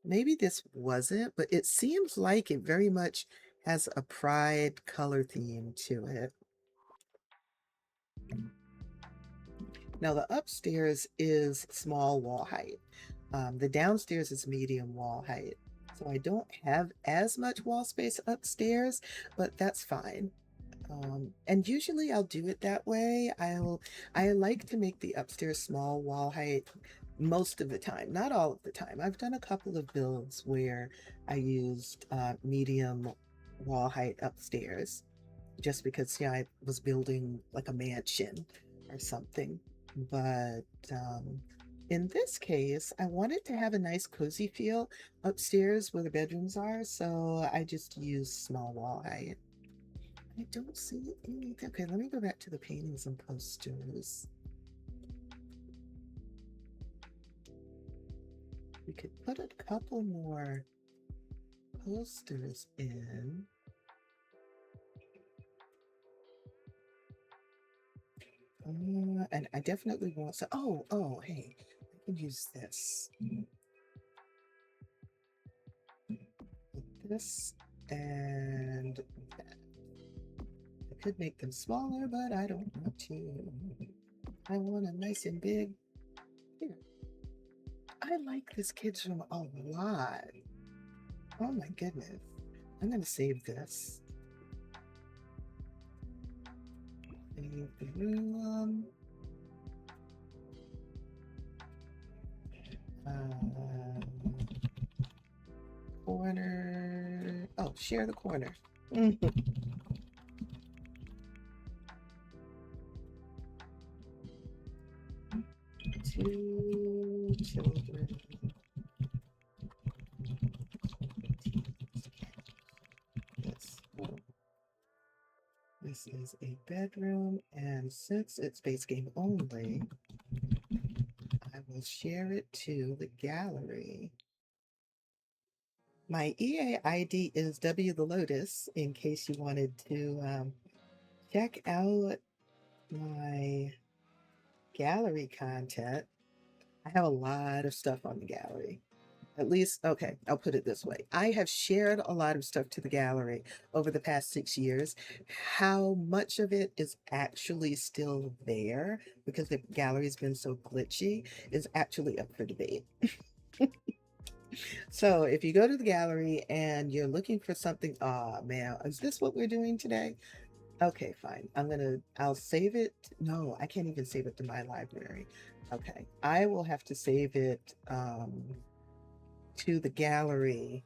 Maybe this wasn't, but it seems like it very much has a pride color theme to it. Now the upstairs is small wall height. The downstairs is medium wall height. So I don't have as much wall space upstairs, but that's fine. And usually I'll do it that way. I like to make the upstairs small wall height most of the time, not all of the time. I've done a couple of builds where I used medium wall height upstairs just because, yeah, I was building like a mansion or something. But in this case, I wanted to have a nice cozy feel upstairs where the bedrooms are, so I just used small wall height. I don't see anything. Okay, let me go back to the paintings and posters. We could put a couple more posters in. And I definitely want to. Oh, hey, I can use this. This and that. I could make them smaller, but I don't want to. I want them nice and big. Here. I like this kids' room a lot. Oh my goodness. I'm going to save this. Save the room. Corner. Oh, share the corner. Two children. This is a bedroom, and since it's base game only, I will share it to the gallery. My EA ID is wthelotus in case you wanted to check out my gallery content. I have a lot of stuff on the gallery. At least, okay, I'll put it this way. I have shared a lot of stuff to the gallery over the past 6 years. How much of it is actually still there because the gallery's been so glitchy is actually up for debate. So if you go to the gallery and you're looking for something, oh man, is this what we're doing today? Okay, fine. I'll save it. No, I can't even save it to my library. Okay, I will have to save it to the gallery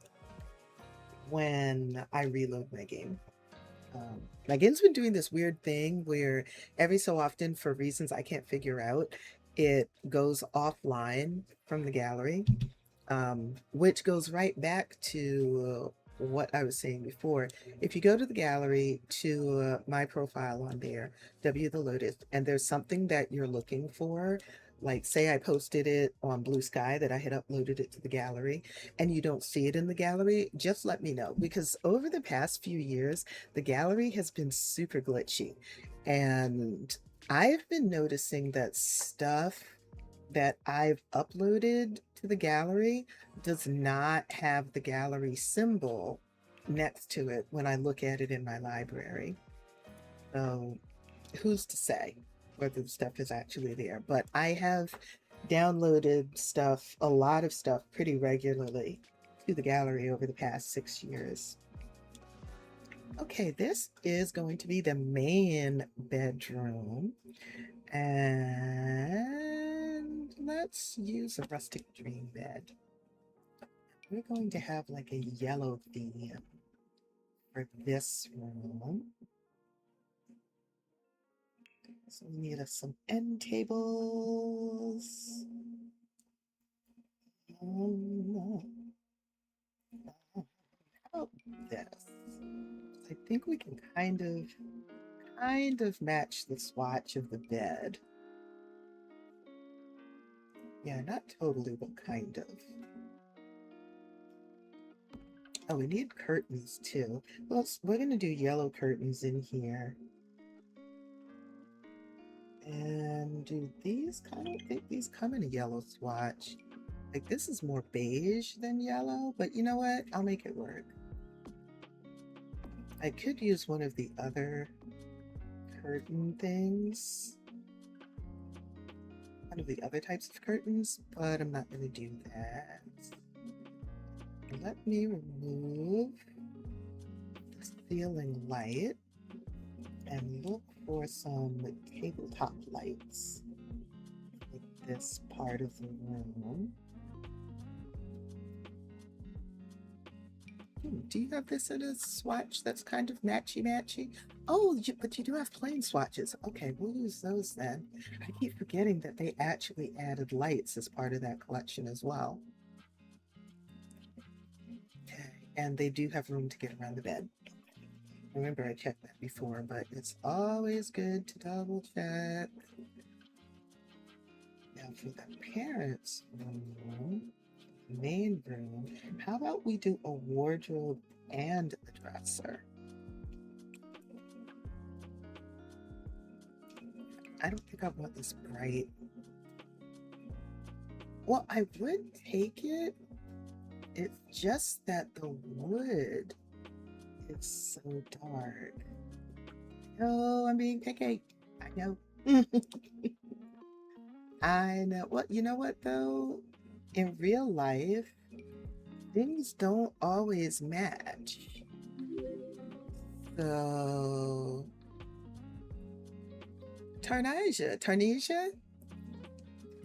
when I reload my game. My game's been doing this weird thing where every so often, for reasons I can't figure out, it goes offline from the gallery, which goes right back to what I was saying before. If you go to the gallery to my profile on there, W the Lotus, and there's something that you're looking for, like say I posted it on Blue Sky that I had uploaded it to the gallery, and you don't see it in the gallery, just let me know because over the past few years, the gallery has been super glitchy. And I've been noticing that stuff that I've uploaded to the gallery does not have the gallery symbol next to it when I look at it in my library. So who's to say whether the stuff is actually there? But I have downloaded stuff, a lot of stuff, pretty regularly to the gallery over the past 6 years. Okay, this is going to be the main bedroom. And let's use a rustic dream bed. We're going to have like a yellow theme for this room. So we need some end tables. How about this? I think we can kind of match the swatch of the bed. Yeah, not totally, but kind of. Oh, we need curtains too. Well, we're gonna do yellow curtains in here. And do these I don't think these come in a yellow swatch. Like this is more beige than yellow, but you know what? I'll make it work. I could use one of the other curtain things. One of the other types of curtains, but I'm not gonna do that. Let me remove the ceiling light and look for some tabletop lights in this part of the room. Do you have this in a swatch that's kind of matchy-matchy? Oh, but you do have plain swatches. Okay, we'll use those then. I keep forgetting that they actually added lights as part of that collection as well. Okay, and they do have room to get around the bed. Remember, I checked that before, but it's always good to double check. Now for the parents' room, main room, how about we do a wardrobe and a dresser? I don't think I want this bright. Well, I would take it. It's just that the wood is so dark. Oh, I'm being picky. I know. I know. Well, you know what though? In real life, things don't always match. So, Tarnesia,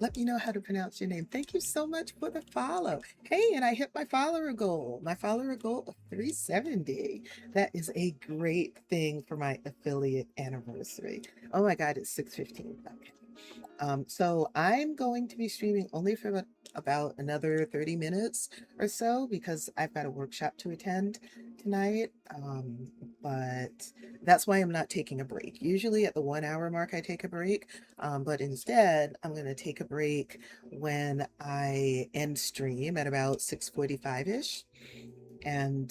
let me know how to pronounce your name. Thank you so much for the follow. Hey, and I hit my follower goal. My follower goal of 370. That is a great thing for my affiliate anniversary. Oh my God, it's 6:15. Okay. So I'm going to be streaming only for about another 30 minutes or so because I've got a workshop to attend tonight. But that's why I'm not taking a break. Usually at the 1 hour mark, I take a break. But instead, I'm going to take a break when I end stream at about 6:45-ish. And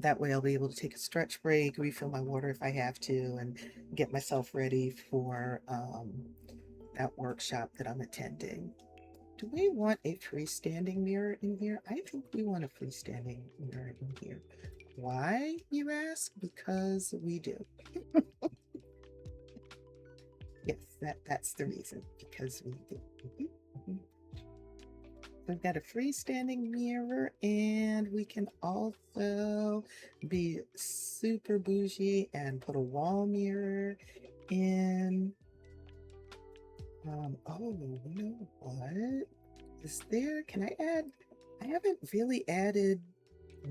that way I'll be able to take a stretch break, refill my water if I have to, and get myself ready for that workshop that I'm attending. Do we want a freestanding mirror in here? I think we want a freestanding mirror in here. Why, you ask? Because we do. Yes, that's the reason, because we do. We've got a freestanding mirror, and we can also be super bougie and put a wall mirror in. Oh, you know what? Is there, can I add? I haven't really added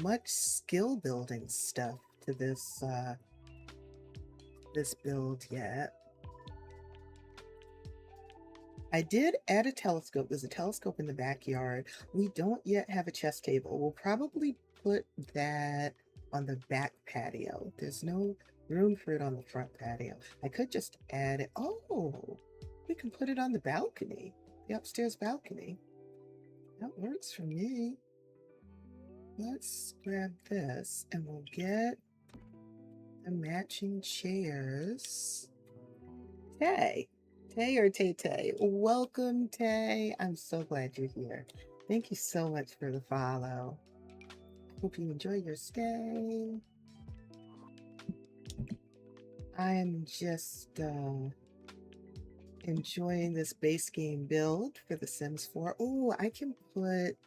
much skill building stuff to this this build yet. I did add a telescope. There's a telescope in the backyard. We don't yet have a chess table. We'll probably put that on the back patio. There's no room for it on the front patio. I could just add it. Oh, we can put it on the balcony, the upstairs balcony. That works for me. Let's grab this and we'll get the matching chairs. Tay. Tay or Tay Tay? Welcome, Tay. I'm so glad you're here. Thank you so much for the follow. Hope you enjoy your stay. I am just enjoying this base game build for The Sims 4. Oh, I can put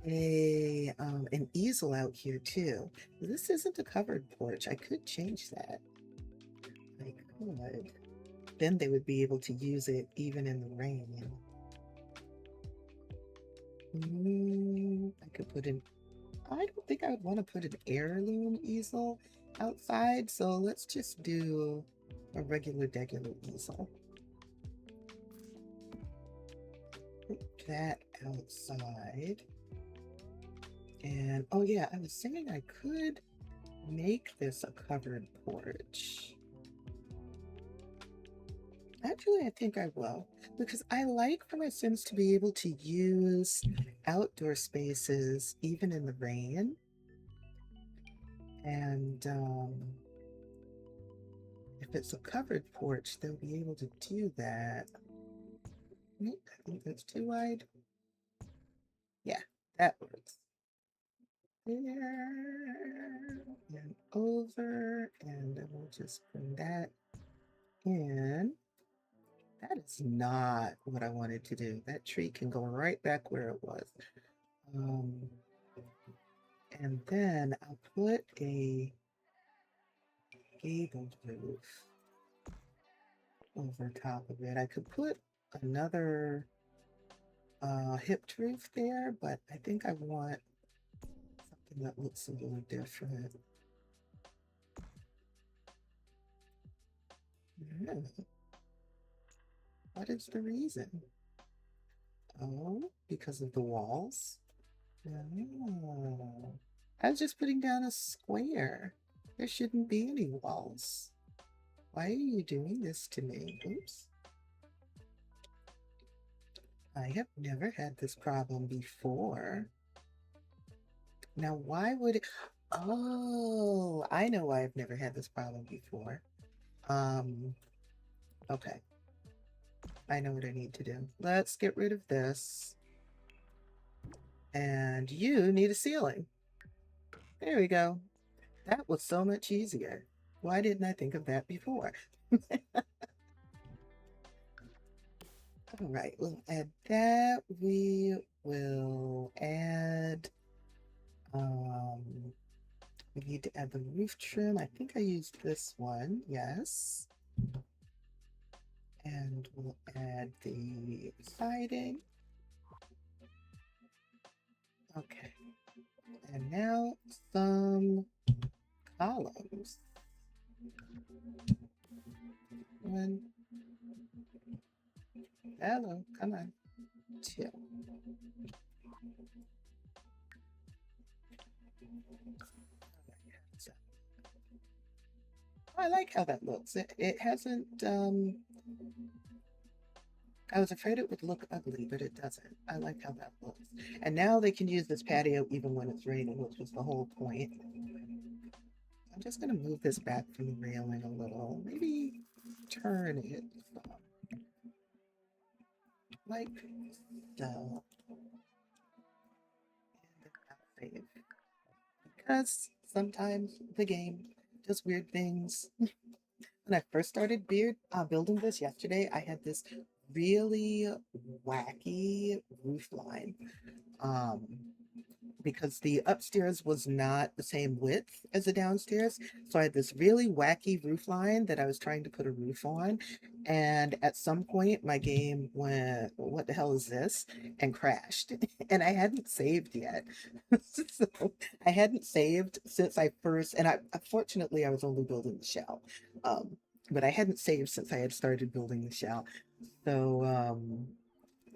a an easel out here too. This isn't a covered porch. I could change that. I could. Then they would be able to use it even in the rain. I could put in, I don't think I would want to put an heirloom easel outside, so let's just do a regular easel. Put that outside. And oh yeah, I was saying I could make this a covered porch. Actually, I think I will, because I like for my Sims to be able to use outdoor spaces even in the rain. And if it's a covered porch, they'll be able to do that. I think that's too wide. Yeah, that works. There and over, and then we'll just bring that in. That is not what I wanted to do. That tree can go right back where it was. And then I'll put a gabled roof over top of it. I could put another hipped roof there, but I think I want something that looks a little different. Yeah. What is the reason? Oh, because of the walls? Oh. I was just putting down a square. There shouldn't be any walls. Why are you doing this to me? Oops. I have never had this problem before. Now, why would it? Oh, I know why I've never had this problem before. Okay. I know what I need to do. Let's get rid of this. And you need a ceiling. There we go. That was so much easier. Why didn't I think of that before? All right, we'll add that. We will add, we need to add the roof trim. I think I used this one, yes. And we'll add the siding. Okay. And now some columns. One. Hello, come on. Two. I like how that looks. It hasn't I was afraid it would look ugly, but it doesn't. I like how that looks. And now they can use this patio even when it's raining, which was the whole point. I'm just going to move this back from the railing a little. Maybe turn it like so. And I'll save. Because sometimes the game does weird things. When I first started building this yesterday, I had this really wacky roof line. Um, because the upstairs was not the same width as the downstairs. So I had this really wacky roof line that I was trying to put a roof on. And at some point, my game went, "What the hell is this?" and crashed. And I hadn't saved yet. So I hadn't saved since I first, and fortunately, I was only building the shell. Um, but I hadn't saved since I had started building the shell. So,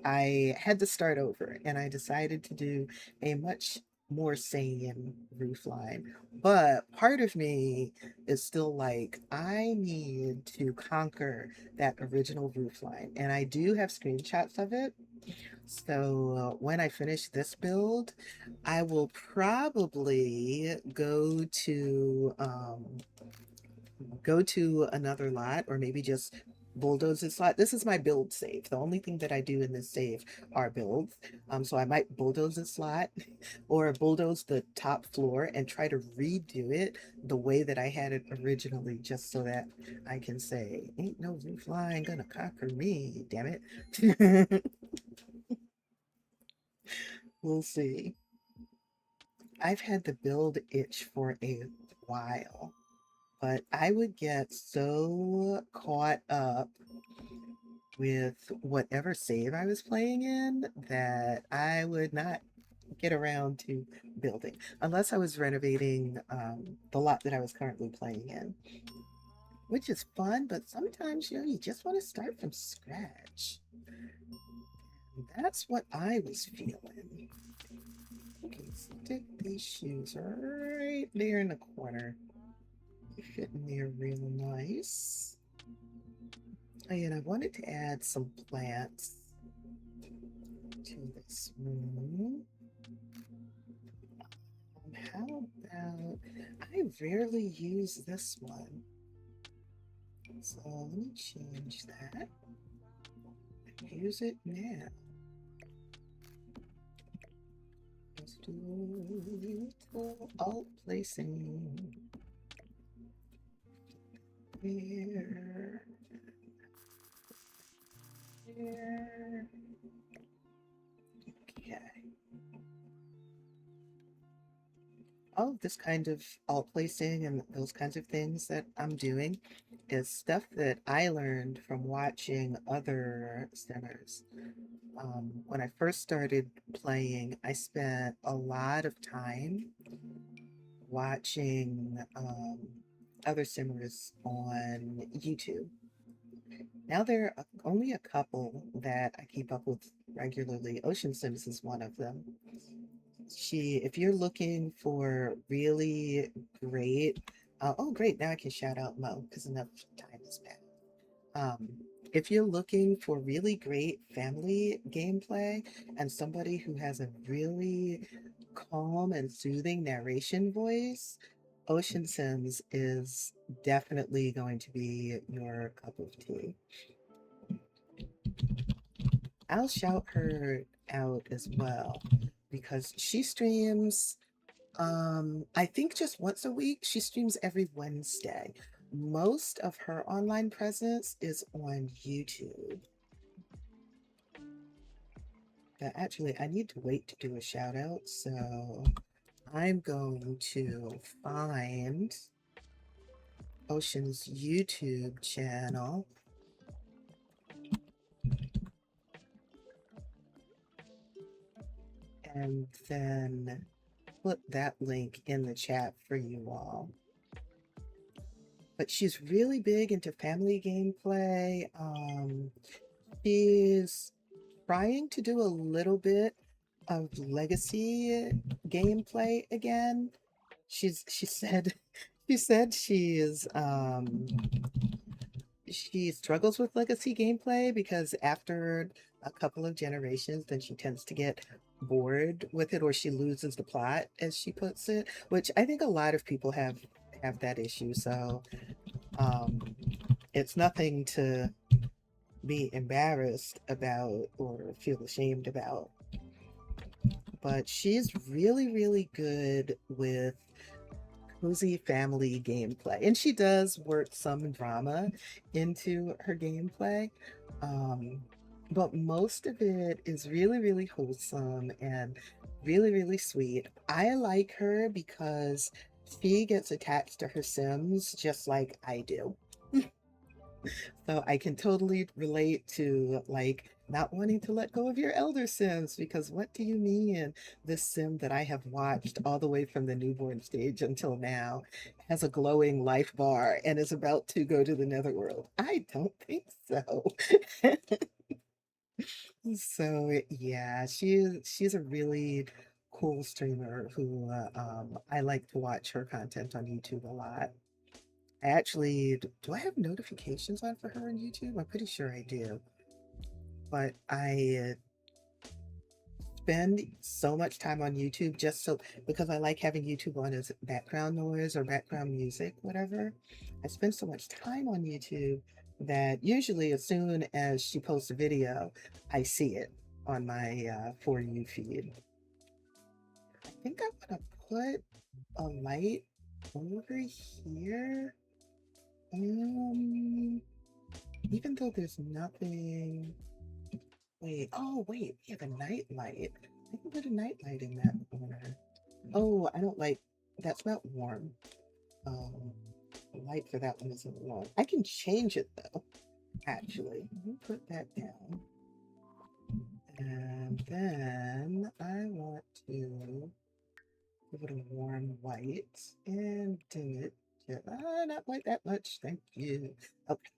I had to start over and I decided to do a much more sane roof line. But part of me is still like, I need to conquer that original roof line. And I do have screenshots of it. So when I finish this build, I will probably go to another lot or maybe just bulldoze this lot. This is my build save. The only thing that I do in this save are builds. So I might bulldoze this lot or bulldoze the top floor and try to redo it the way that I had it originally, just so that I can say, "Ain't no roof line gonna conquer me, damn it." We'll see. I've had the build itch for a while, but I would get so caught up with whatever save I was playing in that I would not get around to building unless I was renovating the lot that I was currently playing in, which is fun, but sometimes, you just want to start from scratch. And that's what I was feeling. Okay, stick these shoes right there in the corner. They fit in there real nice. And I wanted to add some plants to this room. How about, I rarely use this one. So let me change that. Use it now. Let's do little alt placing. There. There. Okay. All of this kind of alt placing and those kinds of things that I'm doing is stuff that I learned from watching other simmers. When I first started playing, I spent a lot of time watching other simmers on YouTube. Now there are only a couple that I keep up with regularly. Ocean Sims is one of them. If you're looking for really great, oh great, now I can shout out Mo because enough time has passed. Um, if you're looking for really great family gameplay and somebody who has a really calm and soothing narration voice, Ocean Sims is definitely going to be your cup of tea. I'll shout her out as well because she streams, I think just once a week. She streams every Wednesday. Most of her online presence is on YouTube. But actually, I need to wait to do a shout out, so I'm going to find Ocean's YouTube channel. And then put that link in the chat for you all. But she's really big into family gameplay. She's trying to do a little bit of legacy gameplay again. She said she she struggles with legacy gameplay because after a couple of generations, then she tends to get bored with it, or she loses the plot, as she puts it, which I think a lot of people have that issue. So um, it's nothing to be embarrassed about or feel ashamed about. But she's really, really good with cozy family gameplay. And she does work some drama into her gameplay. Um, but most of it is really, really wholesome and really, really sweet. I like her because she gets attached to her Sims just like I do. So I can totally relate to like not wanting to let go of your elder Sims because what do you mean this Sim that I have watched all the way from the newborn stage until now has a glowing life bar and is about to go to the netherworld? I don't think so. So yeah, she's a really cool streamer who I like to watch her content on YouTube a lot. I actually, do I have notifications on for her on YouTube? I'm pretty sure I do. But I spend so much time on YouTube just so because I like having YouTube on as background noise or background music, whatever. I spend so much time on YouTube that usually as soon as she posts a video, I see it on my For You feed. I think I'm gonna put a light over here. Um, Even though there's nothing. Wait, oh wait, we have a night light. I can put a night light in that corner. Oh, I don't like, that's not warm. Um, the light for that one isn't warm. I can change it though, actually. Let me put that down. And then I want to give it a warm white and dim it. Not quite that much, thank you. Okay.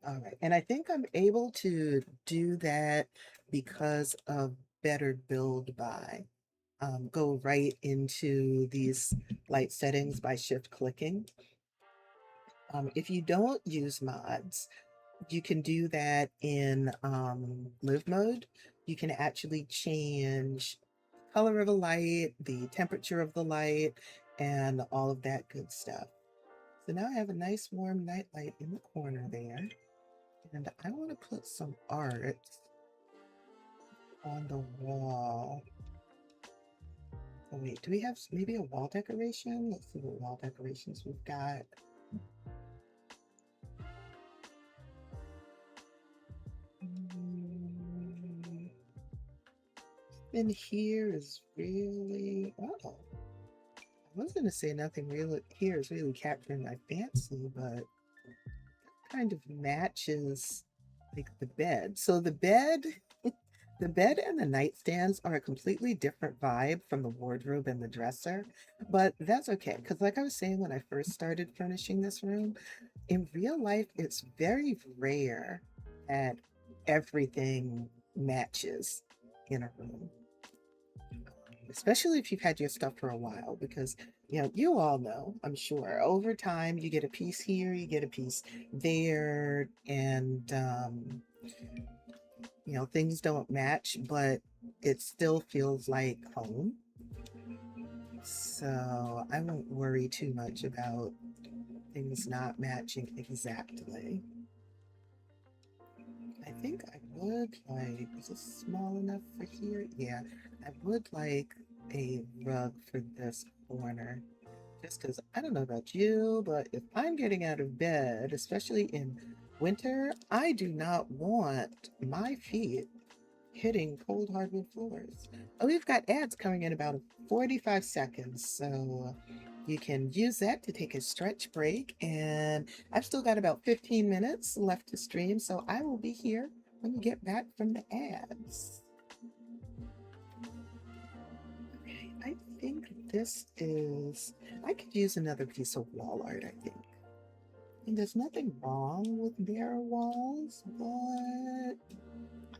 All right. And I think I'm able to do that because of better build by. Go right into these light settings by shift clicking. If you don't use mods, you can do that in live mode. You can actually change color of the light, the temperature of the light, and all of that good stuff. So now I have a nice warm night light in the corner there. And I want to put some art on the wall. Oh wait, do we have maybe a wall decoration? Let's see what wall decorations we've got. In here is really, oh, I was gonna say nothing really here is really capturing my fancy, but kind of matches like the bed. So the bed, the bed and the nightstands are a completely different vibe from the wardrobe and the dresser, but that's okay. Because like I was saying when I first started furnishing this room, in real life, it's very rare that everything matches in a room, especially if you've had your stuff for a while, because you all know, I'm sure, over time you get a piece here, you get a piece there, and things don't match, but it still feels like home. So I won't worry too much about things not matching exactly. I think I would like, is this small enough for here? Yeah, I would like a rug for this corner. Just because I don't know about you, but if I'm getting out of bed, especially in winter, I do not want my feet hitting cold hardwood floors. Oh, we've got ads coming in about 45 seconds, so you can use that to take a stretch break. And I've still got about 15 minutes left to stream, so I will be here when you get back from the ads. Okay, I think this is, I could use another piece of wall art, I think. And there's nothing wrong with bare walls, but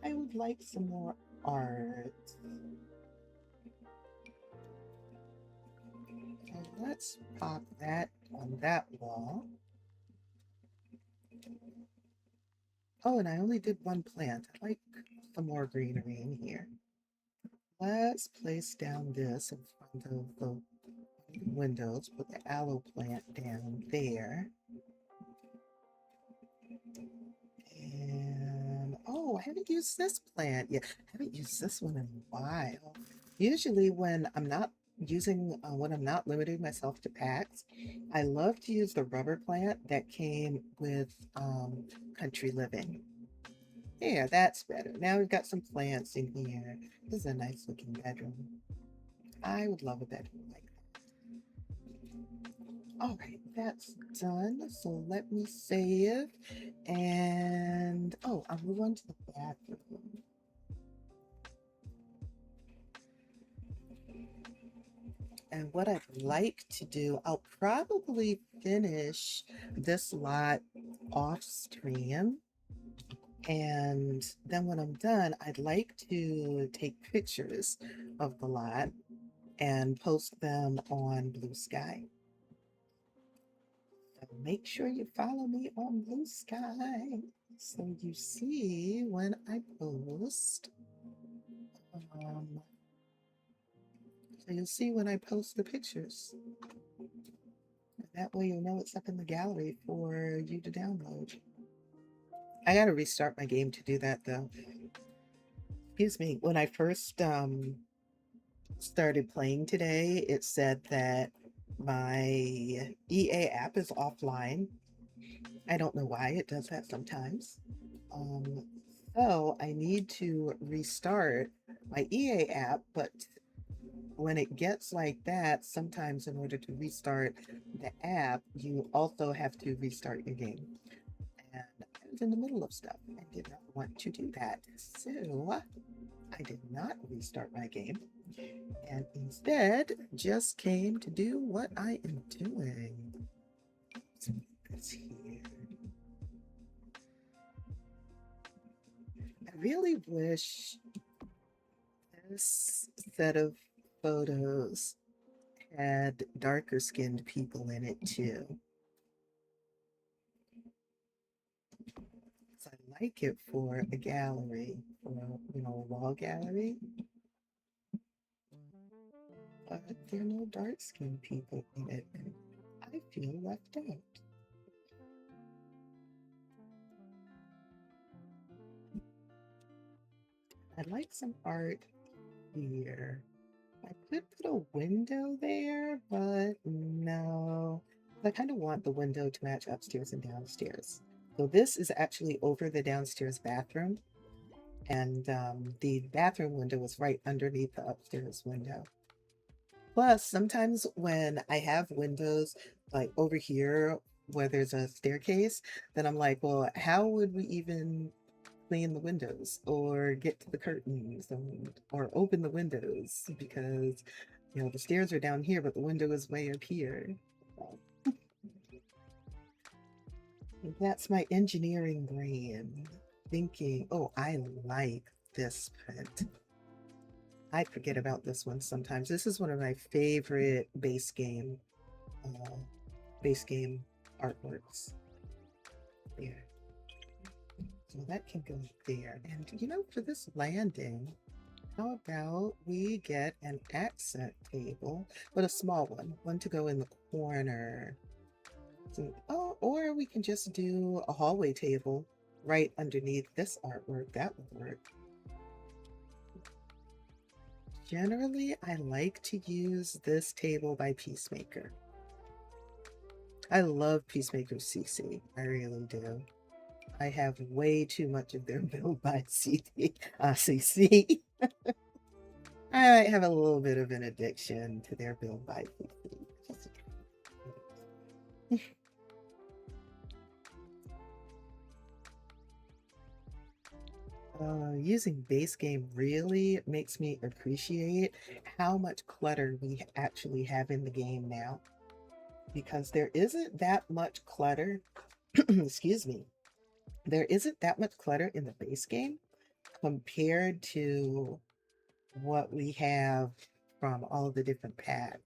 I would like some more art. So let's pop that on that wall. Oh, and I only did one plant. I like some more greenery in here. Let's place down this in front of the windows. Put the aloe plant down there. And oh, I haven't used this plant yet. I haven't used this one in a while. Usually when I'm not limiting myself to packs, I love to use the rubber plant that came with Country Living. Yeah, that's better. Now we've got some plants in here. This is a nice looking bedroom. I would love a bedroom like that. All right, that's done. So let me save. And oh, I'll move on to the bathroom. And what I'd like to do, I'll probably finish this lot off stream. And then when I'm done, I'd like to take pictures of the lot and post them on Blue Sky. So make sure you follow me on Blue Sky so you see when I post. Um, so you'll see when I post the pictures. And that way you'll know it's up in the gallery for you to download. I gotta restart my game to do that though. Excuse me. When I first started playing today, it said that my EA app is offline. I don't know why it does that sometimes. Um, so I need to restart my EA app, but when it gets like that, sometimes in order to restart the app, you also have to restart your game. And I was in the middle of stuff. I did not want to do that. So I did not restart my game and instead just came to do what I am doing. So this here. I really wish this set of photos had darker skinned people in it too. So I like it for a gallery, for a wall gallery. But there are no dark skinned people in it. And I feel left out. I'd like some art here. I could put a window there, but no. I kind of want the window to match upstairs and downstairs. So this is actually over the downstairs bathroom, and the bathroom window is right underneath the upstairs window. Plus, sometimes when I have windows like over here where there's a staircase, then I'm like, well, how would we even clean the windows or get to the curtains or open the windows because the stairs are down here but the window is way up here. That's my engineering brain thinking, oh, I like this print. I forget about this one sometimes. This is one of my favorite uh, base game artworks. There. So that can go there. And for this landing, how about we get an accent table, but a small one to go in the corner. So, oh, or we can just do a hallway table right underneath this artwork. That would work. Generally, I like to use this table by Peacemaker. I love Peacemaker CC. I really do. I have way too much of their build by CC. I might have a little bit of an addiction to their build by CC. Using base game really makes me appreciate how much clutter we actually have in the game now. Because there isn't that much clutter, excuse me, there isn't that much clutter in the base game compared to what we have from all the different packs.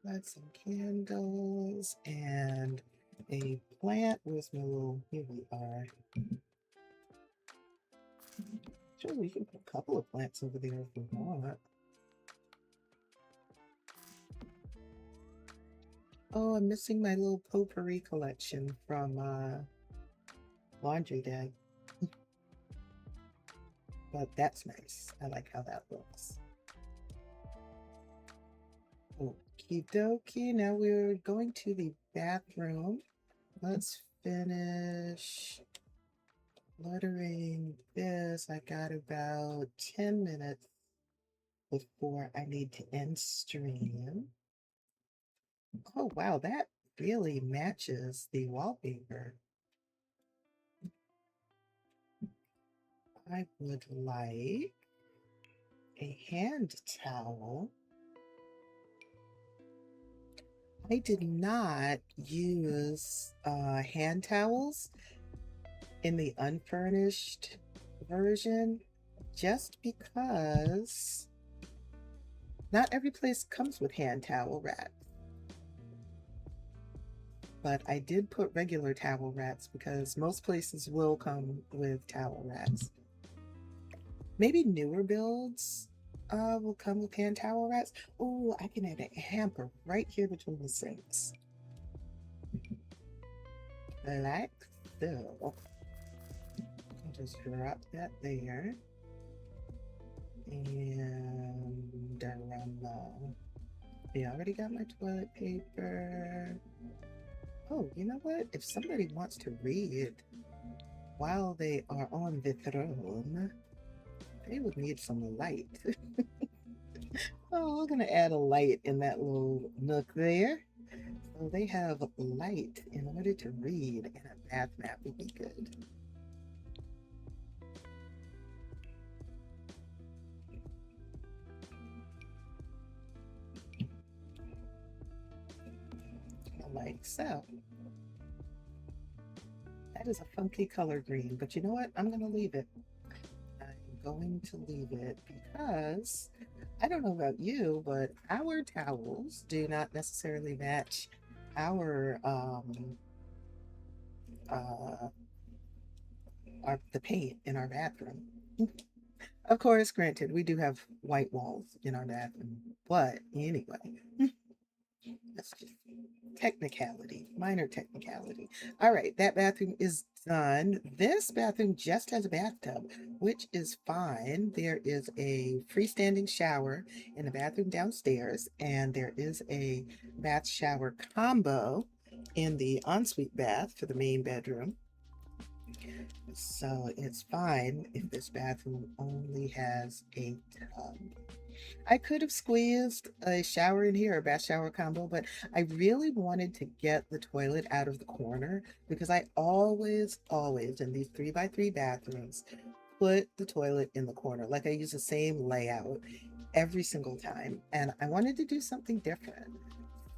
Got some candles and a plant. Where's my little, here we are. Sure, we can put a couple of plants over there if we want. Oh, I'm missing my little potpourri collection from laundry day. But that's nice. I like how that looks. Okie dokie. Now we're going to the bathroom. Let's finish lettering this. I got about 10 minutes before I need to end stream. Oh, wow, that really matches the wallpaper. I would like a hand towel. I did not use hand towels in the unfurnished version just because not every place comes with hand towel racks. But I did put regular towel racks because most places will come with towel racks. Maybe newer builds will come with hand towel racks. Oh, I can add a hamper right here between the sinks. Like so. I'll just drop that there. And I already got my toilet paper. Oh, you know what? If somebody wants to read while they are on the throne, they would need some light. Oh, we're going to add a light in that little nook there. So they have light in order to read, and a bath mat would be good. Like so. That is a funky color green, but you know what? I'm going to leave it. I'm going to leave it because I don't know about you, but our towels do not necessarily match our the paint in our bathroom. Of course, granted, we do have white walls in our bathroom, but anyway, that's just technicality, minor technicality. All right, that bathroom is done. This bathroom just has a bathtub, which is fine. There is a freestanding shower in the bathroom downstairs, and there is a bath shower combo in the ensuite bath for the main bedroom. So it's fine if this bathroom only has a tub. I could have squeezed a shower in here, a bath shower combo, but I really wanted to get the toilet out of the corner because I always in these 3x3 bathrooms put the toilet in the corner. Like I use the same layout every single time, and I wanted to do something different.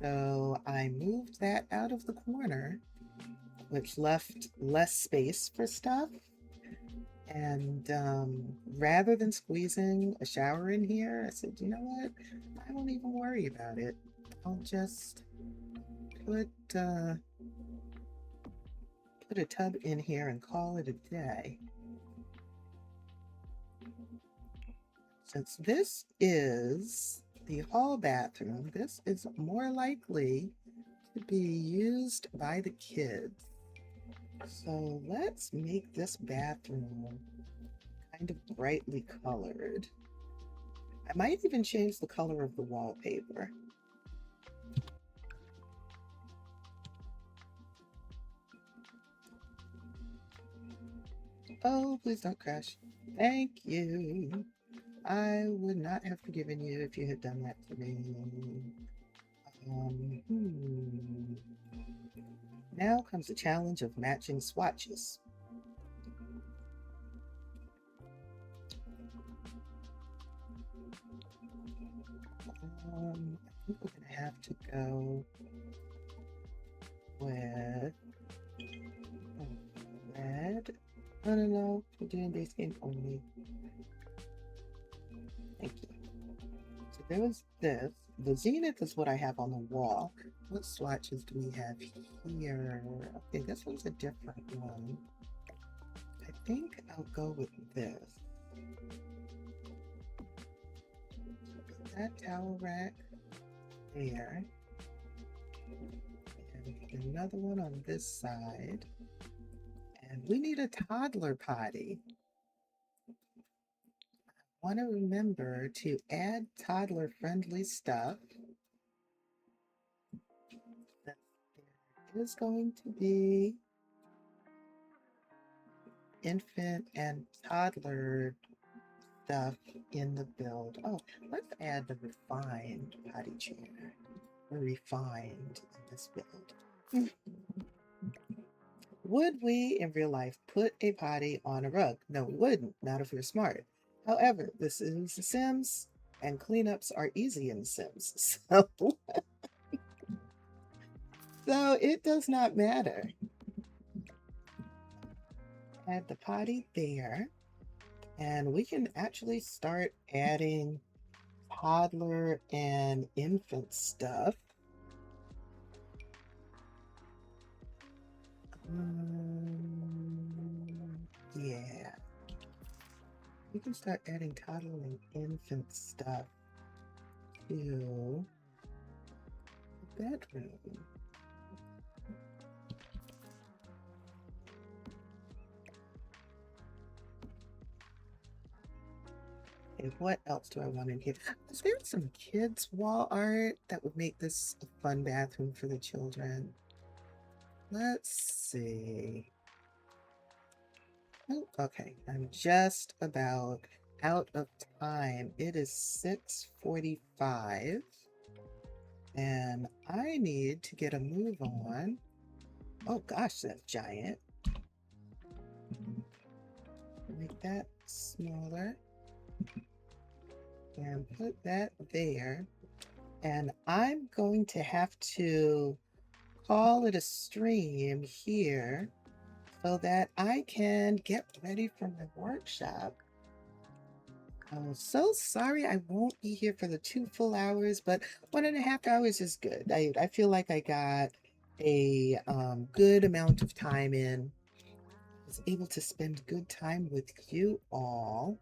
So I moved that out of the corner, which left less space for stuff. And rather than squeezing a shower in here, I said, you know what? I won't even worry about it. I'll just put a tub in here and call it a day. Since this is the hall bathroom, this is more likely to be used by the kids. So let's make this bathroom kind of brightly colored. I might even change the color of the wallpaper. Oh, please don't crash. Thank you. I would not have forgiven you if you had done that to me. Now comes the challenge of matching swatches. I think we're gonna have to go with red. No, we're doing base game only. Thank you. So there was this. The zenith is what I have on the wall. What swatches do we have here? Okay, this one's a different one. I think I'll go with this. That towel rack there. And another one on this side. And we need a toddler potty. Want to remember to add toddler friendly stuff. There is going to be infant and toddler stuff in the build. Oh, let's add the refined potty chair. We're refined in this build. Would we in real life put a potty on a rug? No, we wouldn't, not if we're smart. However, this is The Sims, and cleanups are easy in The Sims. So it does not matter. Add the potty there, and we can actually start adding toddler and infant stuff. Yeah. We can start adding toddler and infant stuff to the bedroom. Okay, what else do I want in here? Is there some kids' wall art that would make this a fun bathroom for the children? Let's see. Oh, okay, I'm just about out of time. It is 6:45, and I need to get a move on. Oh gosh, that's giant. Make that smaller and put that there. And I'm going to have to call it a stream here so that I can get ready for my workshop. I'm so sorry I won't be here for the 2 full hours, but 1.5 hours is good. I feel like I got a good amount of time in. I was able to spend good time with you all.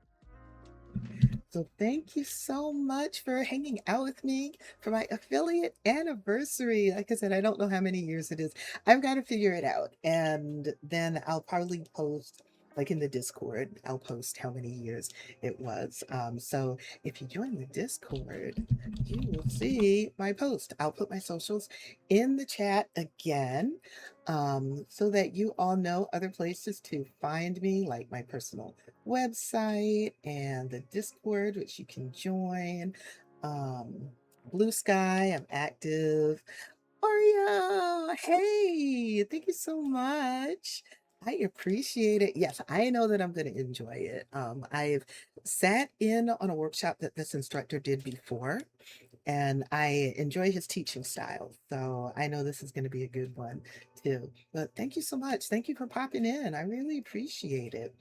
So thank you so much for hanging out with me for my affiliate anniversary. Like I said, I don't know how many years it is. I've got to figure it out. And then I'll probably post, like in the Discord, I'll post how many years it was. So if you join the Discord, you will see my post. I'll put my socials in the chat again, so that you all know other places to find me, like my personal website and the Discord, which you can join. Um, Blue Sky, I'm active. Aria, hey, thank you so much. I appreciate it. Yes, I know that I'm going to enjoy it. I've sat in on a workshop that this instructor did before, and I enjoy his teaching style. So I know this is going to be a good one too. But thank you so much. Thank you for popping in. I really appreciate it.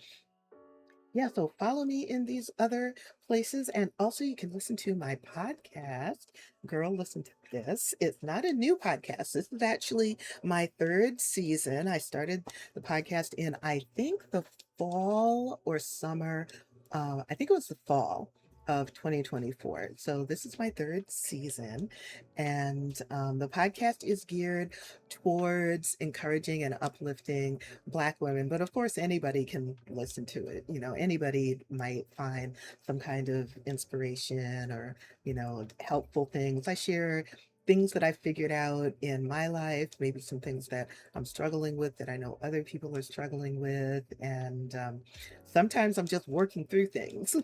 Yeah, so follow me in these other places. And also, you can listen to my podcast, Girl, Listen to This. It's not a new podcast. This is actually my third season. I started the podcast in, I think, the fall or summer. I think it was the fall of 2024. So this is my third season. And the podcast is geared towards encouraging and uplifting Black women, but of course anybody can listen to it. Anybody might find some kind of inspiration or, helpful things. I share things that I figured out in my life, maybe some things that I'm struggling with that I know other people are struggling with. And sometimes I'm just working through things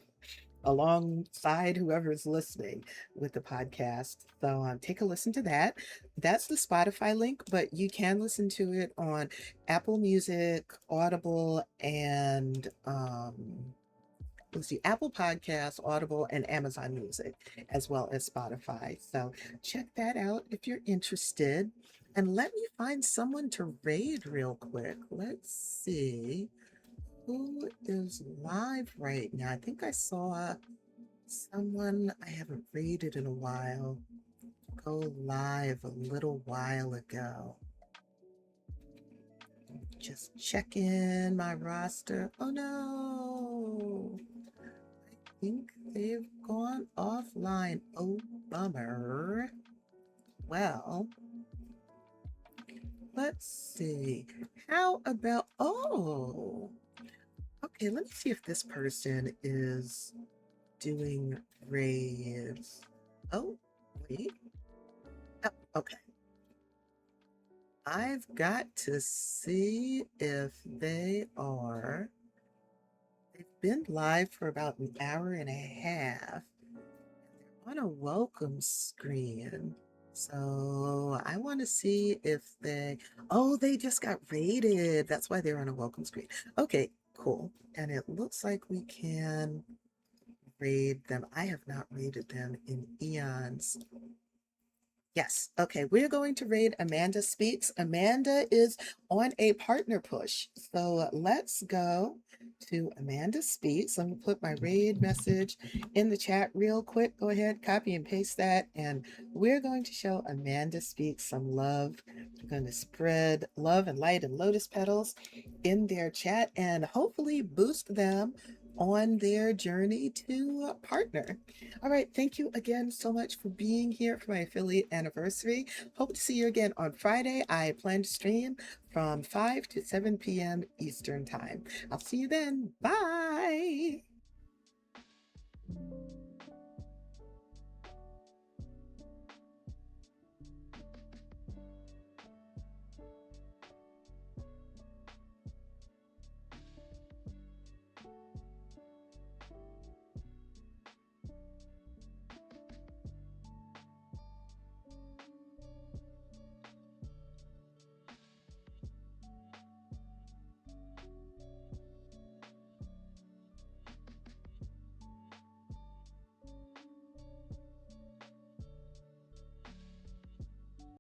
alongside whoever is listening with the podcast. So take a listen to that. That's the Spotify link, but you can listen to it on Apple Music, Audible, and let's see, Apple Podcasts, Audible, and Amazon Music, as well as Spotify. So check that out if you're interested. And let me find someone to raid real quick. Let's see who is live right now. I think I saw someone I haven't rated in a while. go live a little while ago. Just check in my roster. Oh no, I think they've gone offline. Oh, bummer. Well, let's see. How about, oh, okay, let me see if this person is doing raids. Oh, wait. Oh, okay. I've got to see if they are. They've been live for about an hour and a half. On a welcome screen. So I want to see if they, oh, they just got raided. That's why they're on a welcome screen. Okay, cool. And it looks like we can raid them. I have not raided them in eons. Yes. Okay. We're going to raid Amanda Speaks. Amanda is on a partner push. So let's go to Amanda Speaks. Let me put my raid message in the chat real quick. Go ahead, copy and paste that. And we're going to show Amanda Speaks some love. We're going to spread love and light and lotus petals in their chat and hopefully boost them on their journey to partner. All right, thank you again so much for being here for my affiliate anniversary. Hope to see you again on Friday. I plan to stream from 5 to 7 p.m. Eastern Time. I'll see you then. Bye.